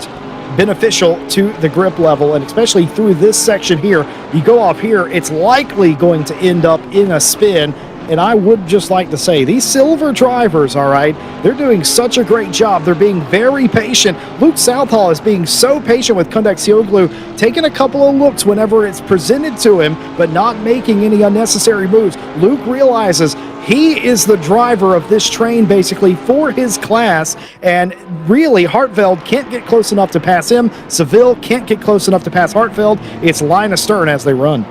beneficial to the grip level, and especially through this section here. You go off here, it's likely going to end up in a spin. And I would just like to say, these silver drivers, all right, they're doing such a great job. They're being very patient. Luke Southall is being so patient with Konditsoglu, taking a couple of looks whenever it's presented to him, but not making any unnecessary moves. Luke realizes he is the driver of this train, basically, for his class, and really, Hartfeld can't get close enough to pass him. Seville can't get close enough to pass Hartfeld. It's line astern as they run.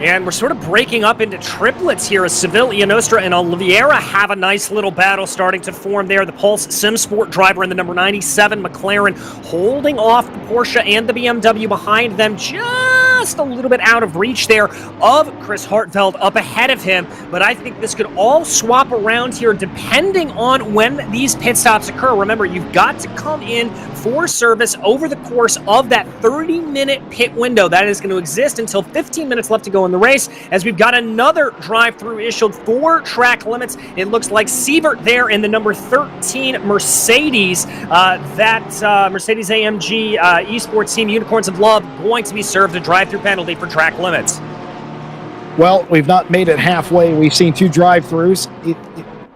And we're sort of breaking up into triplets here as Seville, Ionostra, and Oliveira have a nice little battle starting to form there. The Pulse Sim Sport driver in the number 97 McLaren holding off the Porsche and the BMW behind them, just just a little bit out of reach there of Chris Hartveld up ahead of him, but I think this could all swap around here depending on when these pit stops occur. Remember, you've got to come in for service over the course of that 30-minute pit window. That is going to exist until 15 minutes left to go in the race, as we've got another drive-through issued for track limits. It looks like Sievert there in the number 13 Mercedes, Mercedes-AMG Esports team, Unicorns of Love, going to be served a drive-through penalty for track limits. Well, we've not made it halfway. We've seen 2 drive-throughs.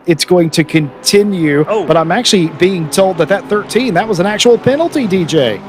It's going to continue, but I'm actually being told that 13, that was an actual penalty, DJ.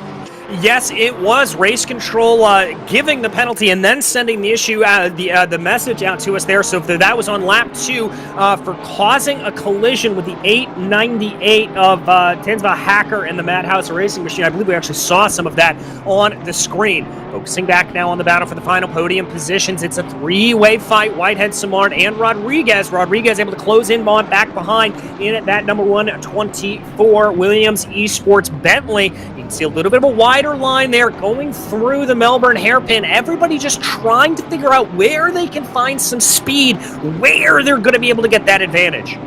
Yes, it was. Race control giving the penalty and then sending the issue, the message out to us there. So if that was on lap 2 for causing a collision with the 898 of Tanzma Hacker and the Madhouse Racing Machine. I believe we actually saw some of that on the screen. Focusing back now on the battle for the final podium positions. It's a 3-way fight. Whitehead, Simard, and Rodriguez. Rodriguez able to close in on back behind in at that number 124 Williams Esports Bentley. You can see a little bit of a wider line there going through the Melbourne hairpin. Everybody just trying to figure out where they can find some speed, where they're going to be able to get that advantage.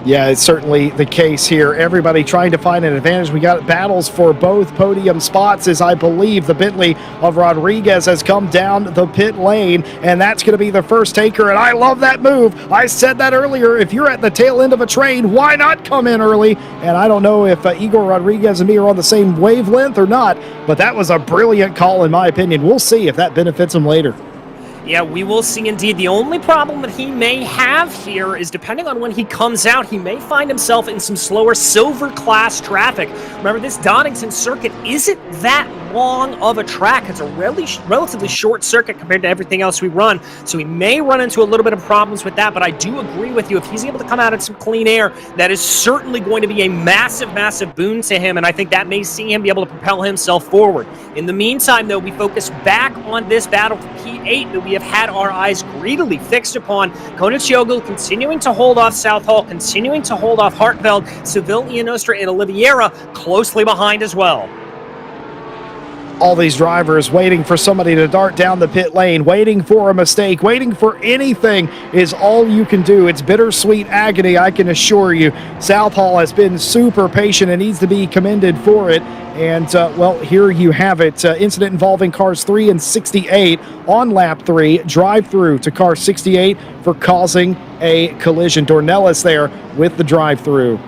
Yeah, it's certainly the case here. Everybody trying to find an advantage. We got battles for both podium spots, as I believe the Bentley of Rodriguez has come down the pit lane, and that's going to be the first taker, and I love that move. I said that earlier. If you're at the tail end of a train, why not come in early? And I don't know if Igor Rodriguez and me are on the same wavelength or not, but that was a brilliant call in my opinion. We'll see if that benefits him later. Yeah, we will see indeed. The only problem that he may have here is, depending on when he comes out, he may find himself in some slower silver class traffic. Remember, this Donington circuit isn't that long of a track. It's a relatively short circuit compared to everything else we run, so he may run into a little bit of problems with that, but I do agree with you. If he's able to come out in some clean air, that is certainly going to be a massive, massive boon to him, and I think that may see him be able to propel himself forward. In the meantime, though, we focus back on this battle for P8 that we have had our eyes greedily fixed upon. Konechoglu continuing to hold off Southall, continuing to hold off Hartveld, Seville, Ionostra, and Oliveira closely behind as well. All these drivers waiting for somebody to dart down the pit lane, waiting for a mistake, waiting for anything is all you can do. It's bittersweet agony, I can assure you. Southall has been super patient and needs to be commended for it. And, well, here you have it. Incident involving cars 3 and 68 on lap 3. Drive through to car 68 for causing a collision. Dornelis there with the drive through.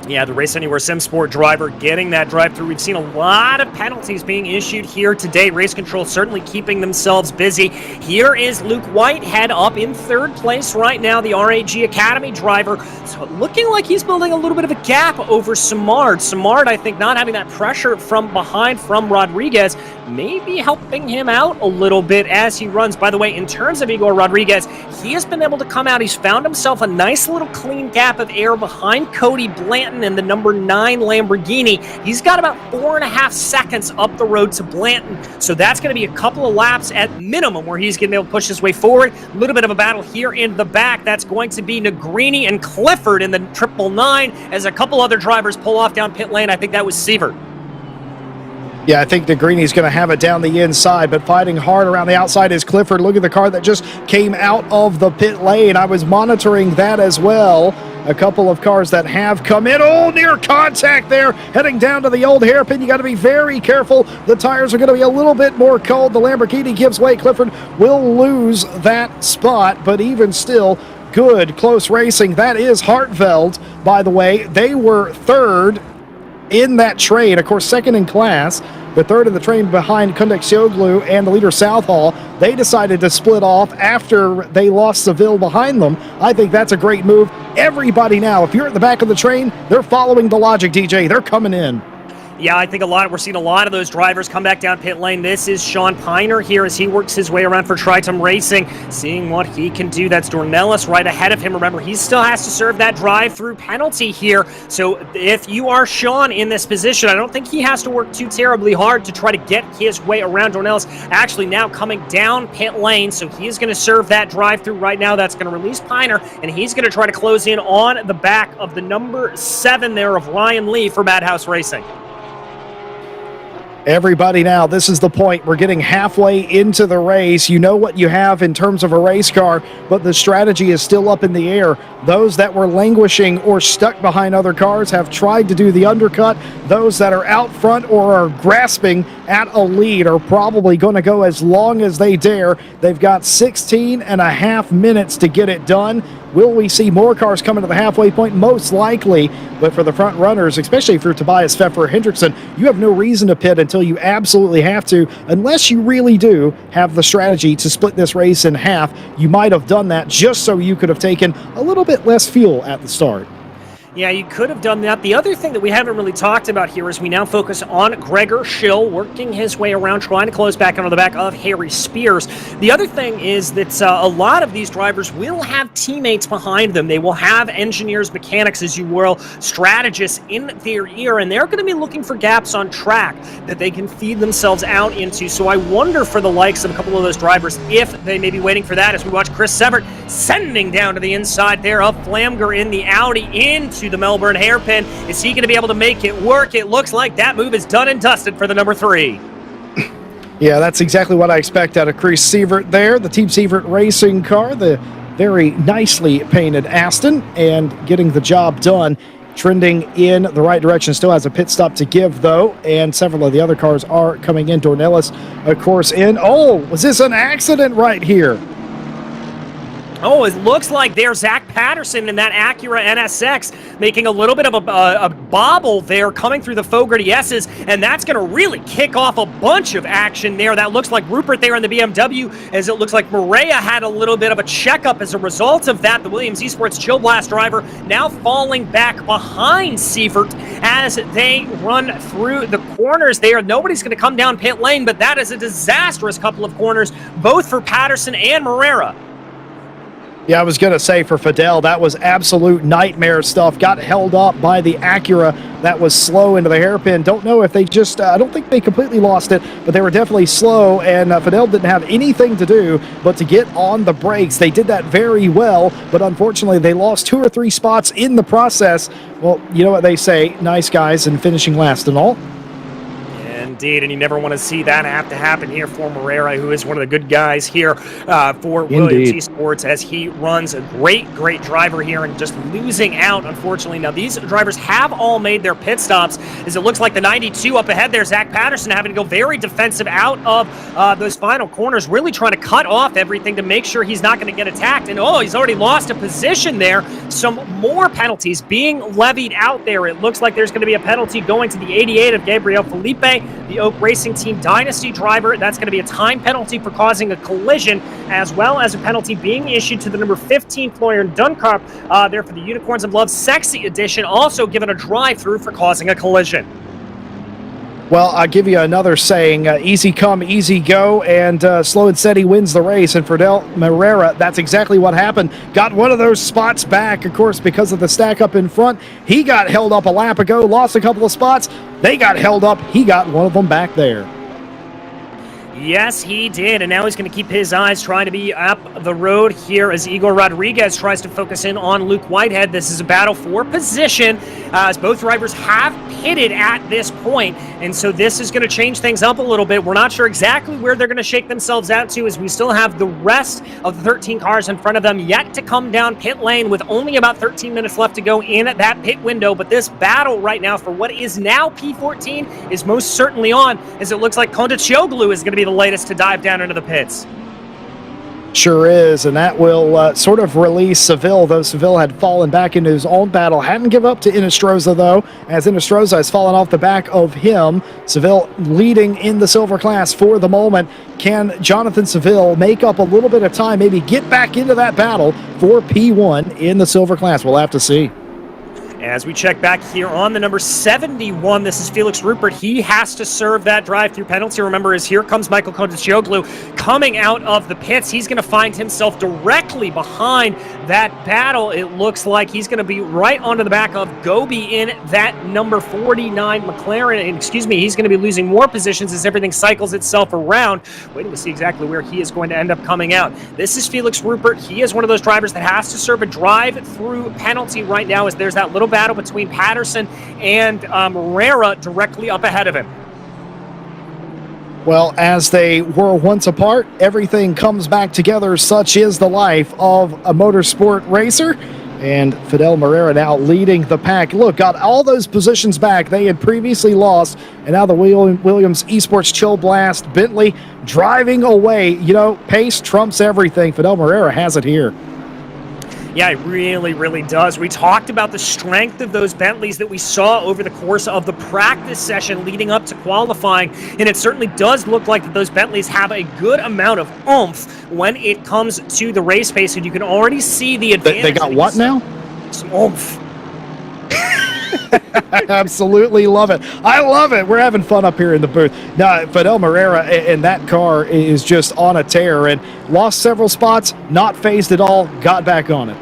Yeah, the Race Anywhere SimSport driver getting that drive-through. We've seen a lot of penalties being issued here today. Race Control certainly keeping themselves busy. Here is Luke Whitehead up in 3rd place right now, the RAG Academy driver. So looking like he's building a little bit of a gap over Simard. Simard, I think, not having that pressure from behind from Rodriguez may be helping him out a little bit as he runs. By the way, in terms of Igor Rodriguez, he has been able to come out. He's found himself a nice little clean gap of air behind Cody Blanton in the number 9 Lamborghini. He's got about 4.5 seconds up the road to Blanton, so that's going to be a couple of laps at minimum where he's going to be able to push his way forward. A little bit of a battle here in the back. That's going to be Negrini and Clifford in the 999 as a couple other drivers pull off down pit lane. I think that was Sievert. Yeah, I think Negrini's going to have it down the inside, but fighting hard around the outside is Clifford. Look at the car that just came out of the pit lane. I was monitoring that as well. A couple of cars that have come in. Oh, near contact there. Heading down to the old hairpin. You got to be very careful. The tires are going to be a little bit more cold. The Lamborghini gives way. Clifford will lose that spot, but even still, good close racing. That is Hartveld, by the way. They were 3rd in that train, of course, 2nd in class, but 3rd in the train behind Konechoglu and the leader Southall. They decided to split off after they lost Seville behind them. I think that's a great move. Everybody now, if you're at the back of the train, they're following the logic, DJ. They're coming in. Yeah, I think we're seeing a lot of those drivers come back down pit lane. This is Sean Piner here as he works his way around for Tritum Racing, seeing what he can do. That's Dornelis right ahead of him. Remember, he still has to serve that drive-through penalty here. So if you are Sean in this position, I don't think he has to work too terribly hard to try to get his way around. Dornelis actually now coming down pit lane, so he is going to serve that drive-through right now. That's going to release Piner, and he's going to try to close in on the back of the number 7 there of Ryan Lee for Madhouse Racing. Everybody now, this is the point. We're getting halfway into the race. You know what you have in terms of a race car, but the strategy is still up in the air. Those that were languishing or stuck behind other cars have tried to do the undercut. Those that are out front or are grasping at a lead are probably going to go as long as they dare. They've got 16 and a half minutes to get it done. Will we see more cars coming to the halfway point? Most likely, but for the front runners, especially for Tobias Pfeffer Hendrickson, you have no reason to pit until you absolutely have to, unless you really do have the strategy to split this race in half. You might have done that just so you could have taken a little bit less fuel at the start. Yeah, you could have done that. The other thing that we haven't really talked about here is we now focus on Gregor Shill working his way around, trying to close back onto the back of Harry Spears. The other thing is that a lot of these drivers will have teammates behind them. They will have engineers, mechanics, as you will, strategists in their ear, and they're going to be looking for gaps on track that they can feed themselves out into. So I wonder for the likes of a couple of those drivers if they may be waiting for that as we watch Chris Severt sending down to the inside there of Flamger in the Audi into the Melbourne hairpin. Is he going to be able to make it work? It looks like that move is done and dusted for the number 3. Yeah, that's exactly what I expect out of Chris Sievert there. The Team Sievert racing car, the very nicely painted Aston, and getting the job done. Trending in the right direction. Still has a pit stop to give, though, and several of the other cars are coming in. Dornelis, of course, in. Oh, was this an accident right here? Oh, it looks like there's Zach Patterson in that Acura NSX making a little bit of a bobble there coming through the Fogarty S's, and that's going to really kick off a bunch of action there. That looks like Rupert there in the BMW, as it looks like Maria had a little bit of a checkup as a result of that. The Williams Esports Chill Blast driver now falling back behind Sievert as they run through the corners there. Nobody's going to come down pit lane, but that is a disastrous couple of corners, both for Patterson and Marrera. Yeah, I was going to say for Fidel, that was absolute nightmare stuff. Got held up by the Acura that was slow into the hairpin. Don't know if they just, I don't think they completely lost it, but they were definitely slow, and Fidel didn't have anything to do but to get on the brakes. They did that very well, but unfortunately they lost 2 or 3 spots in the process. Well, you know what they say, nice guys and finishing last and all. Indeed, and you never want to see that have to happen here for Marrera, who is one of the good guys here for Williams Esports, as he runs a great driver here and just losing out, unfortunately. Now, these drivers have all made their pit stops, as it looks like the 92 up ahead there, Zach Patterson, having to go very defensive out of those final corners, really trying to cut off everything to make sure he's not going to get attacked. And, oh, he's already lost a position there. Some more penalties being levied out there. It looks like there's going to be a penalty going to the 88 of Gabriel Felipe, the Oak Racing Team Dynasty driver. That's going to be a time penalty for causing a collision, as well as a penalty being issued to the number 15 Florian Duncombe there for the Unicorns of Love Sexy Edition, also given a drive-through for causing a collision. Well, I'll give you another saying, easy come, easy go, and slow and steady wins the race. And for Del Marrera, that's exactly what happened. Got one of those spots back, of course, because of the stack up in front. He got held up a lap ago, lost a couple of spots. They got held up. He got one of them back there. Yes, he did, and now he's going to keep his eyes trying to be up the road here as Igor Rodriguez tries to focus in on Luke Whitehead. This is a battle for position, as both drivers have pitted at this point, and so this is going to change things up a little bit. We're not sure exactly where they're going to shake themselves out to, as we still have the rest of the 13 cars in front of them yet to come down pit lane, with only about 13 minutes left to go in at that pit window. But this battle right now for what is now P14 is most certainly on, as it looks like Kondachoglu is going to be the latest to dive down into the pits. Sure is, and that will sort of release Seville, though Seville had fallen back into his own battle. Hadn't given up to Inestroza, though, as Inestroza has fallen off the back of him. Seville leading in the silver class for the moment. Can Jonathan Seville make up a little bit of time, maybe get back into that battle for P1 in the silver class? We'll have to see. As we check back here on the number 71, this is Felix Rupert. He has to serve that drive-through penalty. Remember, as here comes Michael Kondachoglu coming out of the pits. He's going to find himself directly behind that battle. It looks like he's going to be right onto the back of Gobi in that number 49 McLaren. Excuse me, he's going to be losing more positions as everything cycles itself around. Waiting to see exactly where he is going to end up coming out. This is Felix Rupert. He is one of those drivers that has to serve a drive-through penalty right now, as there's that little battle between Patterson and Marrera directly up ahead of him. Well, as they were once apart, everything comes back together. Such is the life of a motorsport racer. And Fidel Morera now leading the pack. Look, got all those positions back they had previously lost. And now the Williams Esports Chill Blast Bentley driving away. You know, pace trumps everything. Fidel Morera has it here. Yeah, it really, really does. We talked about the strength of those Bentleys that we saw over the course of the practice session leading up to qualifying, and it certainly does look like that those Bentleys have a good amount of oomph when it comes to the race pace, and you can already see the advantage. They got what now? Some oomph. I absolutely love it. I love it. We're having fun up here in the booth. Now, Fidel Morera in that car is just on a tear and lost several spots, not phased at all, got back on it.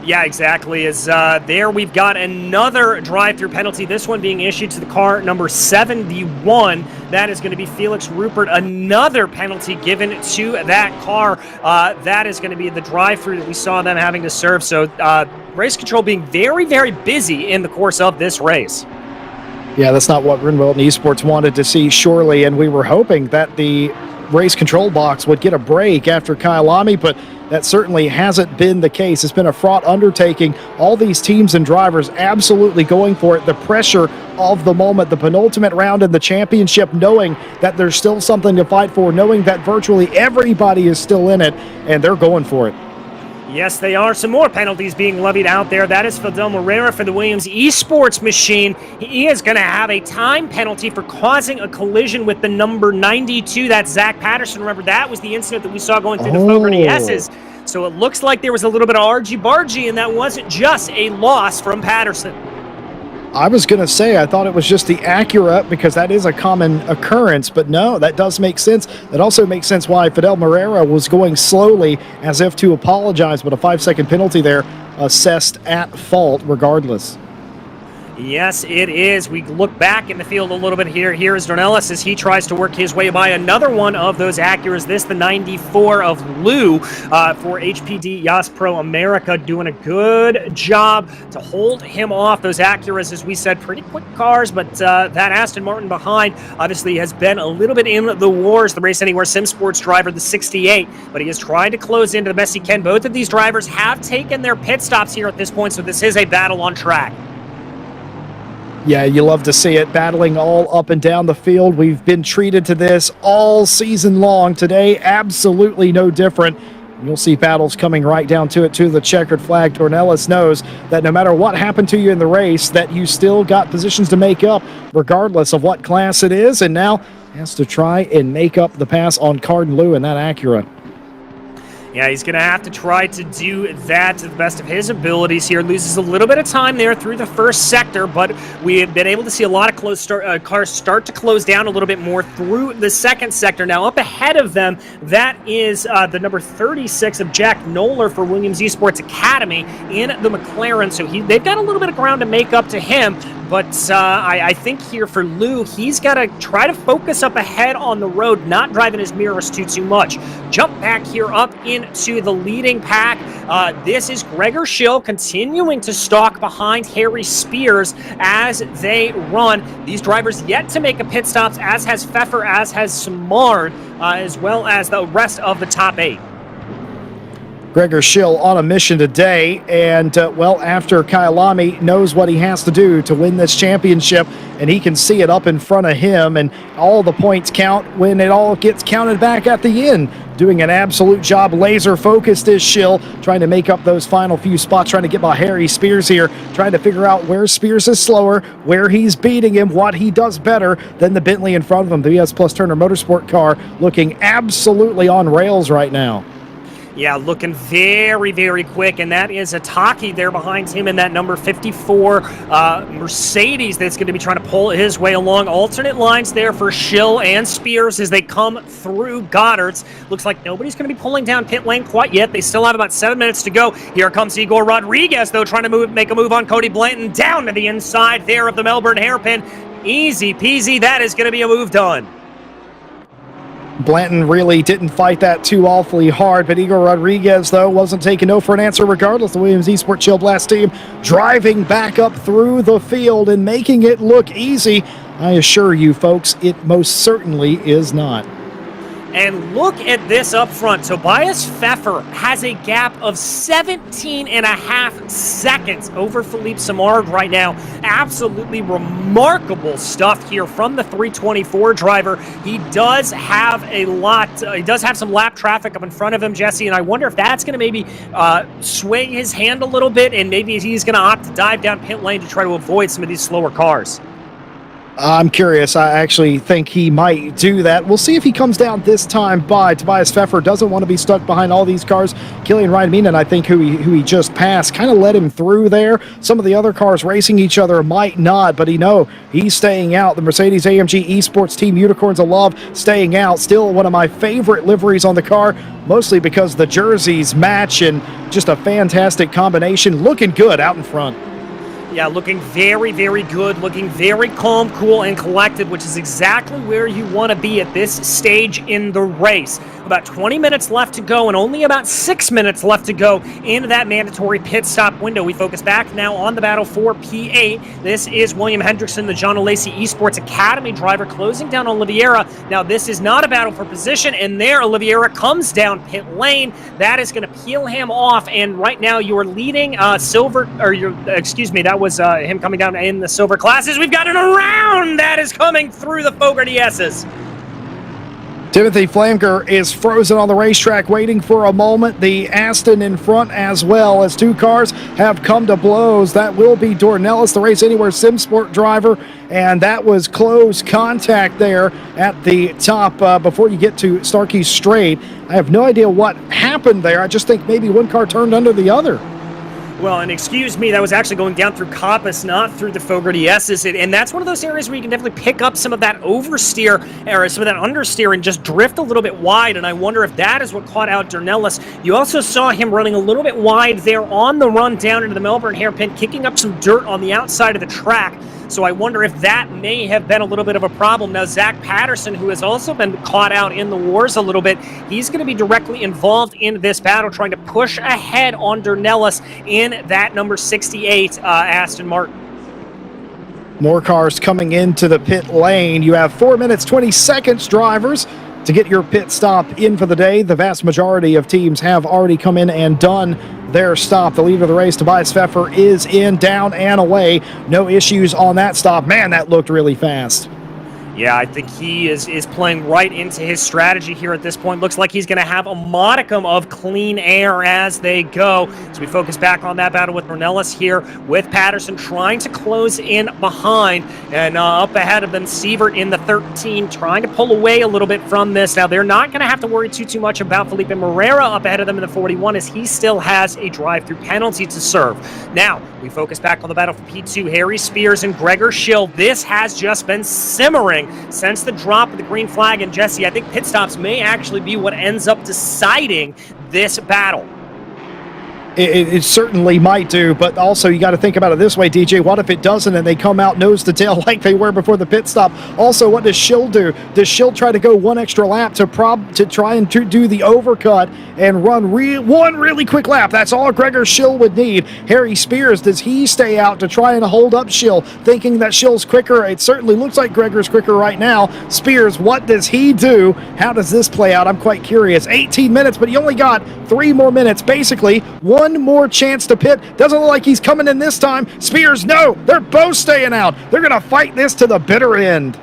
Yeah, exactly. As there we've got another drive-through penalty, this one being issued to the car number 71. That is going to be Felix Rupert. Another penalty given to that car. That is going to be the drive-through that we saw them having to serve. So race control being very, very busy in the course of this race. Yeah, that's not what Rinwell and Esports wanted to see, surely, and we were hoping that the race control box would get a break after Kyalami, but that certainly hasn't been the case. It's been a fraught undertaking. All these teams and drivers absolutely going for it. The pressure of the moment, the penultimate round in the championship, knowing that there's still something to fight for, knowing that virtually everybody is still in it, and they're going for it. Yes, they are. Some more penalties being levied out there. That is Fidel Morera for the Williams Esports machine. He is going to have a time penalty for causing a collision with the number 92. That's Zach Patterson. Remember, that was the incident that we saw going through the Fogarty S's. So it looks like there was a little bit of argy-bargy, and that wasn't just a loss from Patterson. I was going to say, I thought it was just the Acura because that is a common occurrence, but no, that does make sense. That also makes sense why Fidel Morera was going slowly as if to apologize, but a 5-second penalty there assessed at fault regardless. Yes, it is. We look back in the field a little bit here. Here is Dornelis as he tries to work his way by another one of those Acuras. This, the 94 of Lou for HPD Yas Pro America, doing a good job to hold him off. Those Acuras, as we said, pretty quick cars, but that Aston Martin behind obviously has been a little bit in the wars. The Race Anywhere Sim Sports driver, the 68, but he is trying to close into the best he can. Both of these drivers have taken their pit stops here at this point, so this is a battle on track. Yeah, you love to see it, battling all up and down the field. We've been treated to this all season long. Today, absolutely no different. You'll see battles coming right down to it, to the checkered flag. Dornelis knows that no matter what happened to you in the race, that you still got positions to make up, regardless of what class it is, and now has to try and make up the pass on Cardin Lou in that Acura. Yeah, he's going to have to try to do that to the best of his abilities here. Loses a little bit of time there through the first sector, but we have been able to see a lot of cars start to close down a little bit more through the second sector. Now, up ahead of them, that is the number 36 of Jack Knoller for Williams Esports Academy in the McLaren. So they've got a little bit of ground to make up to him. But I think here for Lou, he's got to try to focus up ahead on the road, not driving his mirrors too much. Jump back here up into the leading pack. This is Gregor Shill continuing to stalk behind Harry Spears as they run. These drivers yet to make a pit stops, as has Pfeffer, as has Samard, as well as the rest of the top 8. Gregor Shill on a mission today, and well, after Kyalami knows what he has to do to win this championship, and he can see it up in front of him, and all the points count when it all gets counted back at the end. Doing an absolute job, laser focused is Shill, trying to make up those final few spots, trying to get by Harry Spears here, trying to figure out where Spears is slower, where he's beating him, what he does better than the Bentley in front of him. The BS Plus Turner Motorsport car looking absolutely on rails right now. Yeah, looking very, very quick, and that is Ataki there behind him in that number 54 Mercedes that's going to be trying to pull his way along. Alternate lines there for Shill and Spears as they come through Goddard's. Looks like nobody's going to be pulling down pit lane quite yet. They still have about 7 minutes to go. Here comes Igor Rodriguez, though, trying to make a move on Cody Blanton down to the inside there of the Melbourne hairpin. Easy peasy, that is going to be a move done. Blanton really didn't fight that too awfully hard, but Igor Rodriguez, though, wasn't taking no for an answer regardless. The Williams Esports Chill Blast team driving back up through the field and making it look easy. I assure you, folks, it most certainly is not. And look at this up front. Tobias Pfeffer has a gap of 17 and a half seconds over Philippe Simard right now. Absolutely remarkable stuff here from the 324 driver. He does have some lap traffic up in front of him, Jesse, and I wonder if that's going to maybe sway his hand a little bit, and maybe he's going to opt to dive down pit lane to try to avoid some of these slower cars. I'm curious. I actually think he might do that. We'll see if he comes down this time by. Tobias Pfeffer doesn't want to be stuck behind all these cars. Killian Ryan-Meenan, I think, who he just passed, kind of let him through there. Some of the other cars racing each other might not, but he's staying out. The Mercedes-AMG Esports Team Unicorns of Love staying out. Still one of my favorite liveries on the car, mostly because the jerseys match and just a fantastic combination. Looking good out in front. Yeah, looking very, very good, looking very calm, cool, and collected, which is exactly where you want to be at this stage in the race. About 20 minutes left to go, and only about 6 minutes left to go into that mandatory pit stop window. We focus back now on the battle for P8. This is William Hendrickson, the John O'Lacey Esports Academy driver, closing down Oliveira. Now, this is not a battle for position, and there Oliveira comes down pit lane. That is going to peel him off, and right now you are leading that was him coming down in the silver classes. We've got an around that is coming through the Fogarty S's. Timothy Flamger is frozen on the racetrack, waiting for a moment. The Aston in front as well, as two cars have come to blows. That will be Dornelis, the Race Anywhere SimSport driver, and that was close contact there at the top before you get to Starkey Straight. I have no idea what happened there. I just think maybe one car turned under the other. Well, and excuse me, that was actually going down through Coppice, not through the Fogarty S's. And that's one of those areas where you can definitely pick up some of that oversteer, or some of that understeer, and just drift a little bit wide. And I wonder if that is what caught out Dornelis. You also saw him running a little bit wide there on the run down into the Melbourne hairpin, kicking up some dirt on the outside of the track. So I wonder if that may have been a little bit of a problem. Now, Zach Patterson, who has also been caught out in the wars a little bit, he's going to be directly involved in this battle, trying to push ahead on Dornelis in that number 68 Aston Martin. More cars coming into the pit lane. You have 4 minutes, 20 seconds, drivers, to get your pit stop in for the day. The vast majority of teams have already come in and done their stop. The leader of the race, Tobias Pfeffer, is in, down and away. No issues on that stop. Man, that looked really fast. Yeah, I think he is playing right into his strategy here at this point. Looks like he's going to have a modicum of clean air as they go. So we focus back on that battle with Dornelis here, with Patterson trying to close in behind, and up ahead of them, Sievert in the 13, trying to pull away a little bit from this. Now, they're not going to have to worry too much about Felipe Morera up ahead of them in the 41, as he still has a drive-through penalty to serve. Now, we focus back on the battle for P2, Harry Spears and Gregor Shill. This has just been simmering since the drop of the green flag. And Jesse, I think pit stops may actually be what ends up deciding this battle. It certainly might do, but also you got to think about it this way, DJ. What if it doesn't and they come out nose to tail like they were before the pit stop? Also, what does Shill do? Does Shill try to go one extra lap to try and do the overcut and run one really quick lap? That's all Gregor Shill would need. Harry Spears, does he stay out to try and hold up Shill, thinking that Shill's quicker? It certainly looks like Gregor's quicker right now. Spears, what does he do? How does this play out? I'm quite curious. 18 minutes, but you only got 3 more minutes. Basically, one more chance to pit. Doesn't look like he's coming in this time. Spears, no, they're both staying out. They're going to fight this to the bitter end.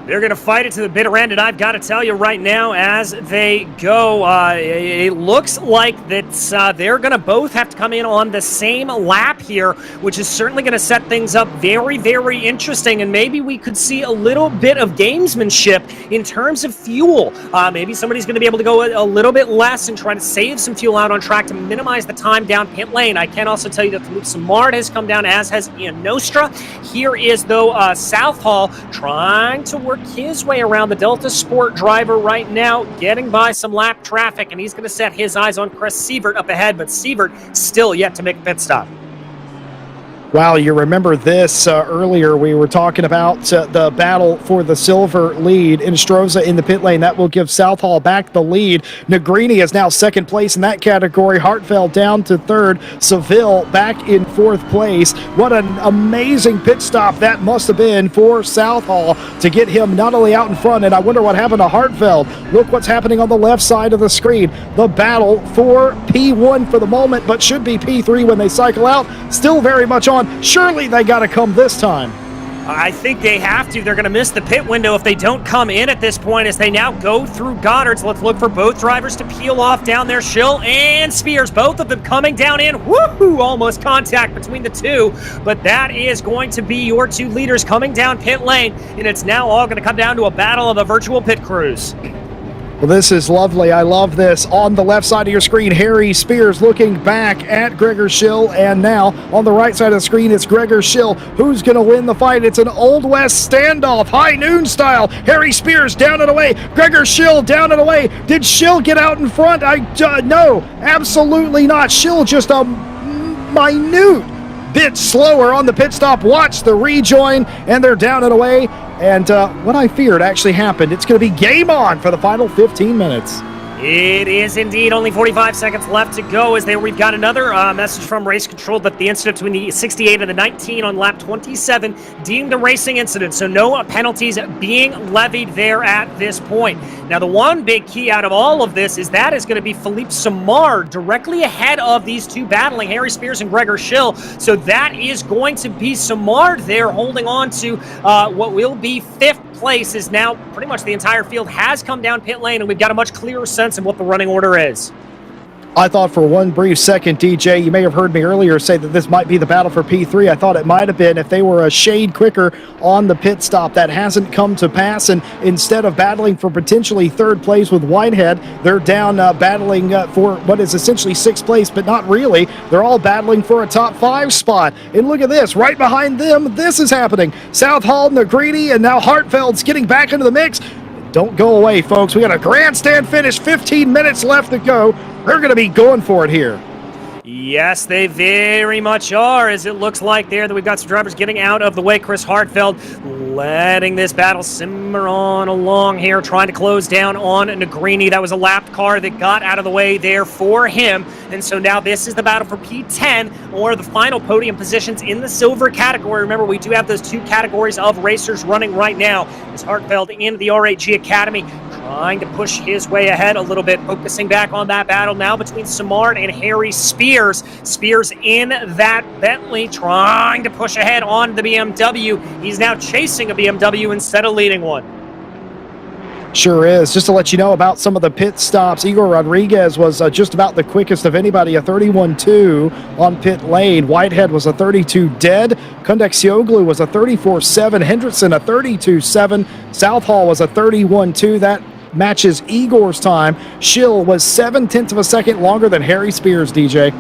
They're going to fight it to the bitter end, and I've got to tell you right now, as they go, it looks like that they're going to both have to come in on the same lap here, which is certainly going to set things up very, very interesting, and maybe we could see a little bit of gamesmanship in terms of fuel. Maybe somebody's going to be able to go a little bit less and try to save some fuel out on track to minimize the time down pit lane. I can also tell you that Philippe Simard has come down, as has Ian Nostra. Here is, though, Southall trying to work his way around the Delta Sport driver right now, getting by some lap traffic, and he's going to set his eyes on Chris Sievert up ahead, but Sievert still yet to make a pit stop. Wow, you remember this earlier. We were talking about the battle for the silver lead. Instroza in the pit lane. That will give Southall back the lead. Negrini is now second place in that category. Hartfeld down to third. Seville back in fourth place. What an amazing pit stop that must have been for Southall to get him not only out in front, and I wonder what happened to Hartfeld. Look what's happening on the left side of the screen. The battle for P1 for the moment, but should be P3 when they cycle out. Still very much on. Surely they got to come this time. I think they have to. They're going to miss the pit window if they don't come in at this point as they now go through Goddard's. Let's look for both drivers to peel off down there. Shill and Spears, both of them coming down in. Woohoo! Almost contact between the two. But that is going to be your two leaders coming down pit lane. And it's now all going to come down to a battle of the virtual pit crews. Well, this is lovely. I love this. On the left side of your screen, Harry Spears looking back at Gregor Shill, and now on the right side of the screen, it's Gregor Shill. Who's going to win the fight? It's an Old West standoff, high noon style. Harry Spears down and away. Gregor Shill down and away. Did Shill get out in front? No, absolutely not. Shill just a minute bit slower on the pit stop. Watch the rejoin, and they're down and away. And what I feared actually happened. It's going to be game on for the final 15 minutes. It is indeed only 45 seconds left to go as we've got another message from Race Control that the incident between the 68 and the 19 on lap 27 deemed a racing incident, so no penalties being levied there at this point. Now, the one big key out of all of this is that is going to be Philippe Samard directly ahead of these two battling, Harry Spears and Gregor Shill. So that is going to be Samard there holding on to what will be fifth place, as now pretty much the entire field has come down pit lane and we've got a much clearer sense of what the running order is. I thought for one brief second, DJ, you may have heard me earlier say that this might be the battle for P3. I thought it might have been if they were a shade quicker on the pit stop. That hasn't come to pass, and instead of battling for potentially third place with Whitehead, they're down battling for what is essentially sixth place, but not really. They're all battling for a top 5 spot. And look at this, right behind them, this is happening. Southall, Negrini, and now Hartfeld's getting back into the mix. Don't go away, folks. We got a grandstand finish, 15 minutes left to go. They're going to be going for it here. Yes, they very much are, as it looks like there that we've got some drivers getting out of the way. Chris Hartfeld letting this battle simmer on along here, trying to close down on Negrini. That was a lapped car that got out of the way there for him. And so now this is the battle for P10, or the final podium positions in the silver category. Remember, we do have those two categories of racers running right now. As Hartfeld in the R8G Academy trying to push his way ahead a little bit, focusing back on that battle now between Samard and Harry Spears. Spears in that Bentley trying to push ahead on the BMW. He's now chasing a BMW instead of leading one. Sure is. Just to let you know about some of the pit stops, Igor Rodriguez was just about the quickest of anybody, a 31.2 on pit lane. Whitehead was a 32 dead. Kundexioglu was a 34.7. Hendrickson a 32.7. Southall was a 31.2. That matches Igor's time. Shill was 0.7 of a second longer than Harry Spears, DJ.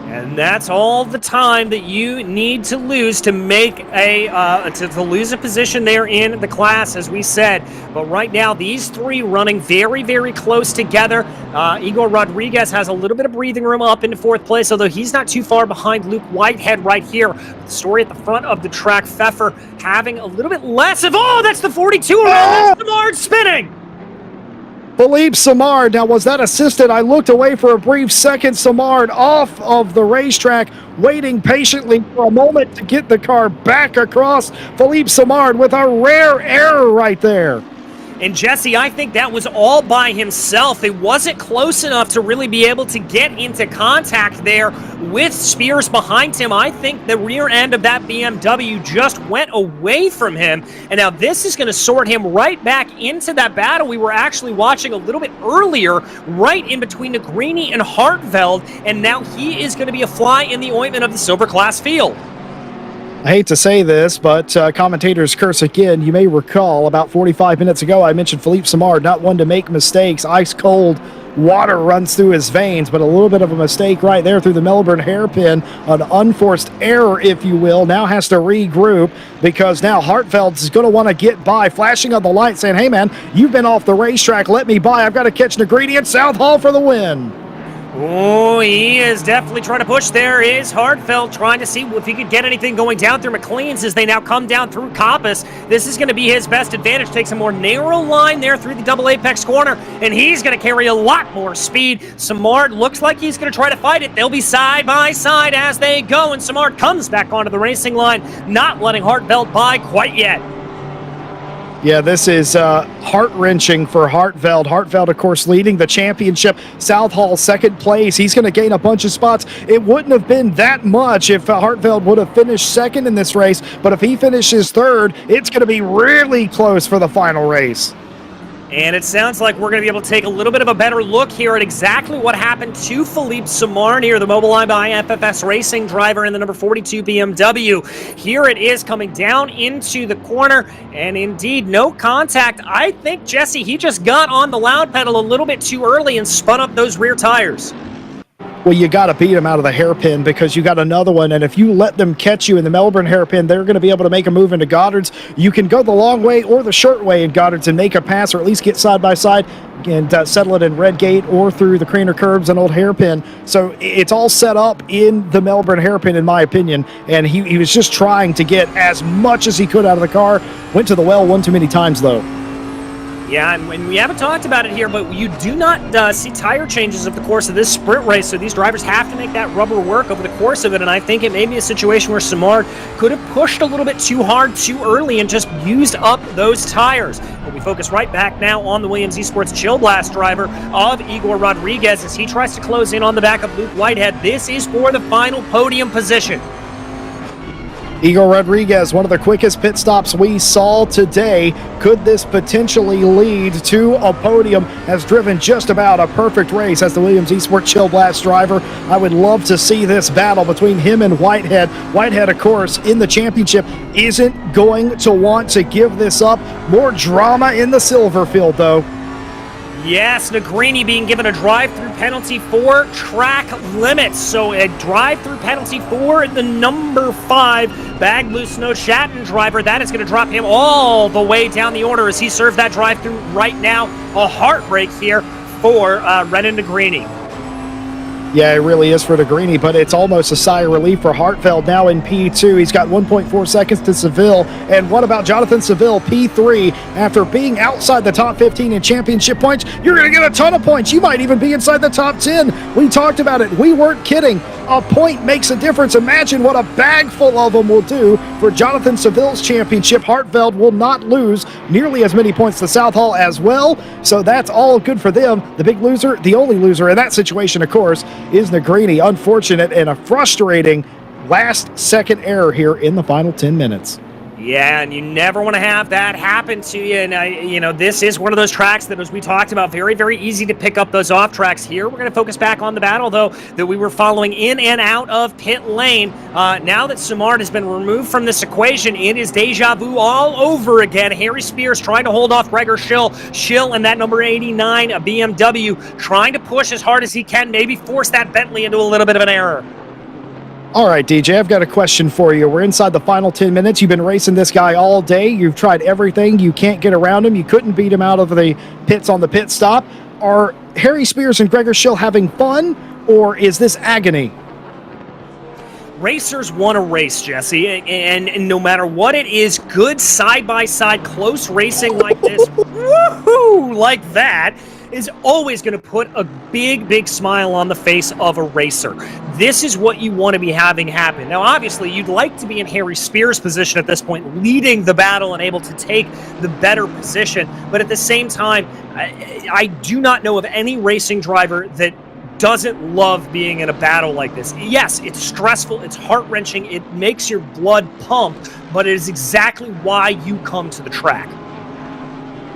And that's all the time that you need to lose to make to lose a position there in the class, as we said. But right now, these three running very, very close together. Igor Rodriguez has a little bit of breathing room up into fourth place, although he's not too far behind Luke Whitehead right here. The story at the front of the track, Pfeffer having a little bit less of, that's the 42 around. Samard spinning. Philippe Samard. Now, was that assisted? I looked away for a brief second. Samard off of the racetrack, waiting patiently for a moment to get the car back across. Philippe Samard with a rare error right there. And Jesse, I think that was all by himself. It wasn't close enough to really be able to get into contact there with Spears behind him. I think the rear end of that BMW just went away from him. And now this is going to sort him right back into that battle we were actually watching a little bit earlier, right in between Negrini and Hartfeld. And now he is going to be a fly in the ointment of the silver class field. I hate to say this, but commentators curse again. You may recall about 45 minutes ago, I mentioned Philippe Samard, not one to make mistakes. Ice cold water runs through his veins, but a little bit of a mistake right there through the Melbourne hairpin, an unforced error, if you will. Now has to regroup because now Hartfeld is going to want to get by, flashing on the light, saying, hey man, you've been off the racetrack, let me by. I've got to catch Negrini and Southall for the win. Oh, he is definitely trying to push. There is Hartfeld trying to see if he could get anything going down through McLean's as they now come down through Coppice. This is going to be his best advantage. Takes a more narrow line there through the double apex corner, and he's going to carry a lot more speed. Samard looks like he's going to try to fight it. They'll be side by side as they go, and Samard comes back onto the racing line, not letting Hartfeld by quite yet. Yeah, this is heart-wrenching for Hartfeld. Hartfeld, of course, leading the championship. South Hall, second place. He's going to gain a bunch of spots. It wouldn't have been that much if Hartfeld would have finished second in this race, but if he finishes third, it's going to be really close for the final race. And it sounds like we're going to be able to take a little bit of a better look here at exactly what happened to Philippe Samard here, the Mobileye by FFS Racing driver in the number 42 BMW. Here it is coming down into the corner, and indeed no contact. I think, Jesse, he just got on the loud pedal a little bit too early and spun up those rear tires. Well, you got to beat them out of the hairpin because you got another one, and if you let them catch you in the Melbourne hairpin, they're going to be able to make a move into Goddard's. You can go the long way or the short way in Goddard's and make a pass, or at least get side by side and settle it in Redgate or through the Craner Curbs and Old Hairpin. So it's all set up in the Melbourne hairpin, in my opinion, and he was just trying to get as much as he could out of the car. Went to the well one too many times, though. Yeah, and we haven't talked about it here, but you do not see tire changes over the course of this sprint race, so these drivers have to make that rubber work over the course of it, and I think it may be a situation where Samard could have pushed a little bit too hard too early and just used up those tires. But we focus right back now on the Williams Esports Chill Blast driver of Igor Rodriguez as he tries to close in on the back of Luke Whitehead. This is for the final podium position. Igor Rodriguez, one of the quickest pit stops we saw today. Could this potentially lead to a podium? Has driven just about a perfect race as the Williams Esports Chill Blast driver. I would love to see this battle between him and Whitehead. Whitehead, of course, in the championship, isn't going to want to give this up. More drama in the silver field, though. Yes, Negrini being given a drive-through penalty for track limits. So a drive-through penalty for the number 5 Bag Loose No Shatton driver. That is going to drop him all the way down the order as he serves that drive-through right now. A heartbreak here for Renan Negrini. Yeah, it really is for Negrini, but it's almost a sigh of relief for Hartfeld now in P2. He's got 1.4 seconds to Seville. And what about Jonathan Seville, P3? After being outside the top 15 in championship points, you're going to get a ton of points. You might even be inside the top 10. We talked about it. We weren't kidding. A point makes a difference. Imagine what a bag full of them will do for Jonathan Seville's championship. Hartfeld will not lose nearly as many points to South Hall as well, so that's all good for them. The big loser, the only loser in that situation, of course, is Negrini. Unfortunate and a frustrating last-second error here in the final 10 minutes. Yeah, and you never want to have that happen to you. And, this is one of those tracks that, as we talked about, very, very easy to pick up those off tracks here. We're going to focus back on the battle, though, that we were following in and out of pit lane. Now that Samard has been removed from this equation, it is deja vu all over again. Harry Spears trying to hold off Gregor Shill. Shill and that number 89, a BMW, trying to push as hard as he can, maybe force that Bentley into a little bit of an error. All right, DJ, I've got a question for you. We're inside the final 10 minutes. You've been racing this guy all day. You've tried everything. You can't get around him. You couldn't beat him out of the pits on the pit stop. Are Harry Spears and Gregor Shill having fun, or is this agony? Racers want to race, Jesse, and no matter what it is, good side-by-side close racing like this, woohoo, like that, is always going to put a big, big smile on the face of a racer. This is what you want to be having happen. Now, obviously, you'd like to be in Harry Spears' position at this point, leading the battle and able to take the better position. But at the same time, I do not know of any racing driver that doesn't love being in a battle like this. Yes, it's stressful, it's heart-wrenching, it makes your blood pump, but it is exactly why you come to the track.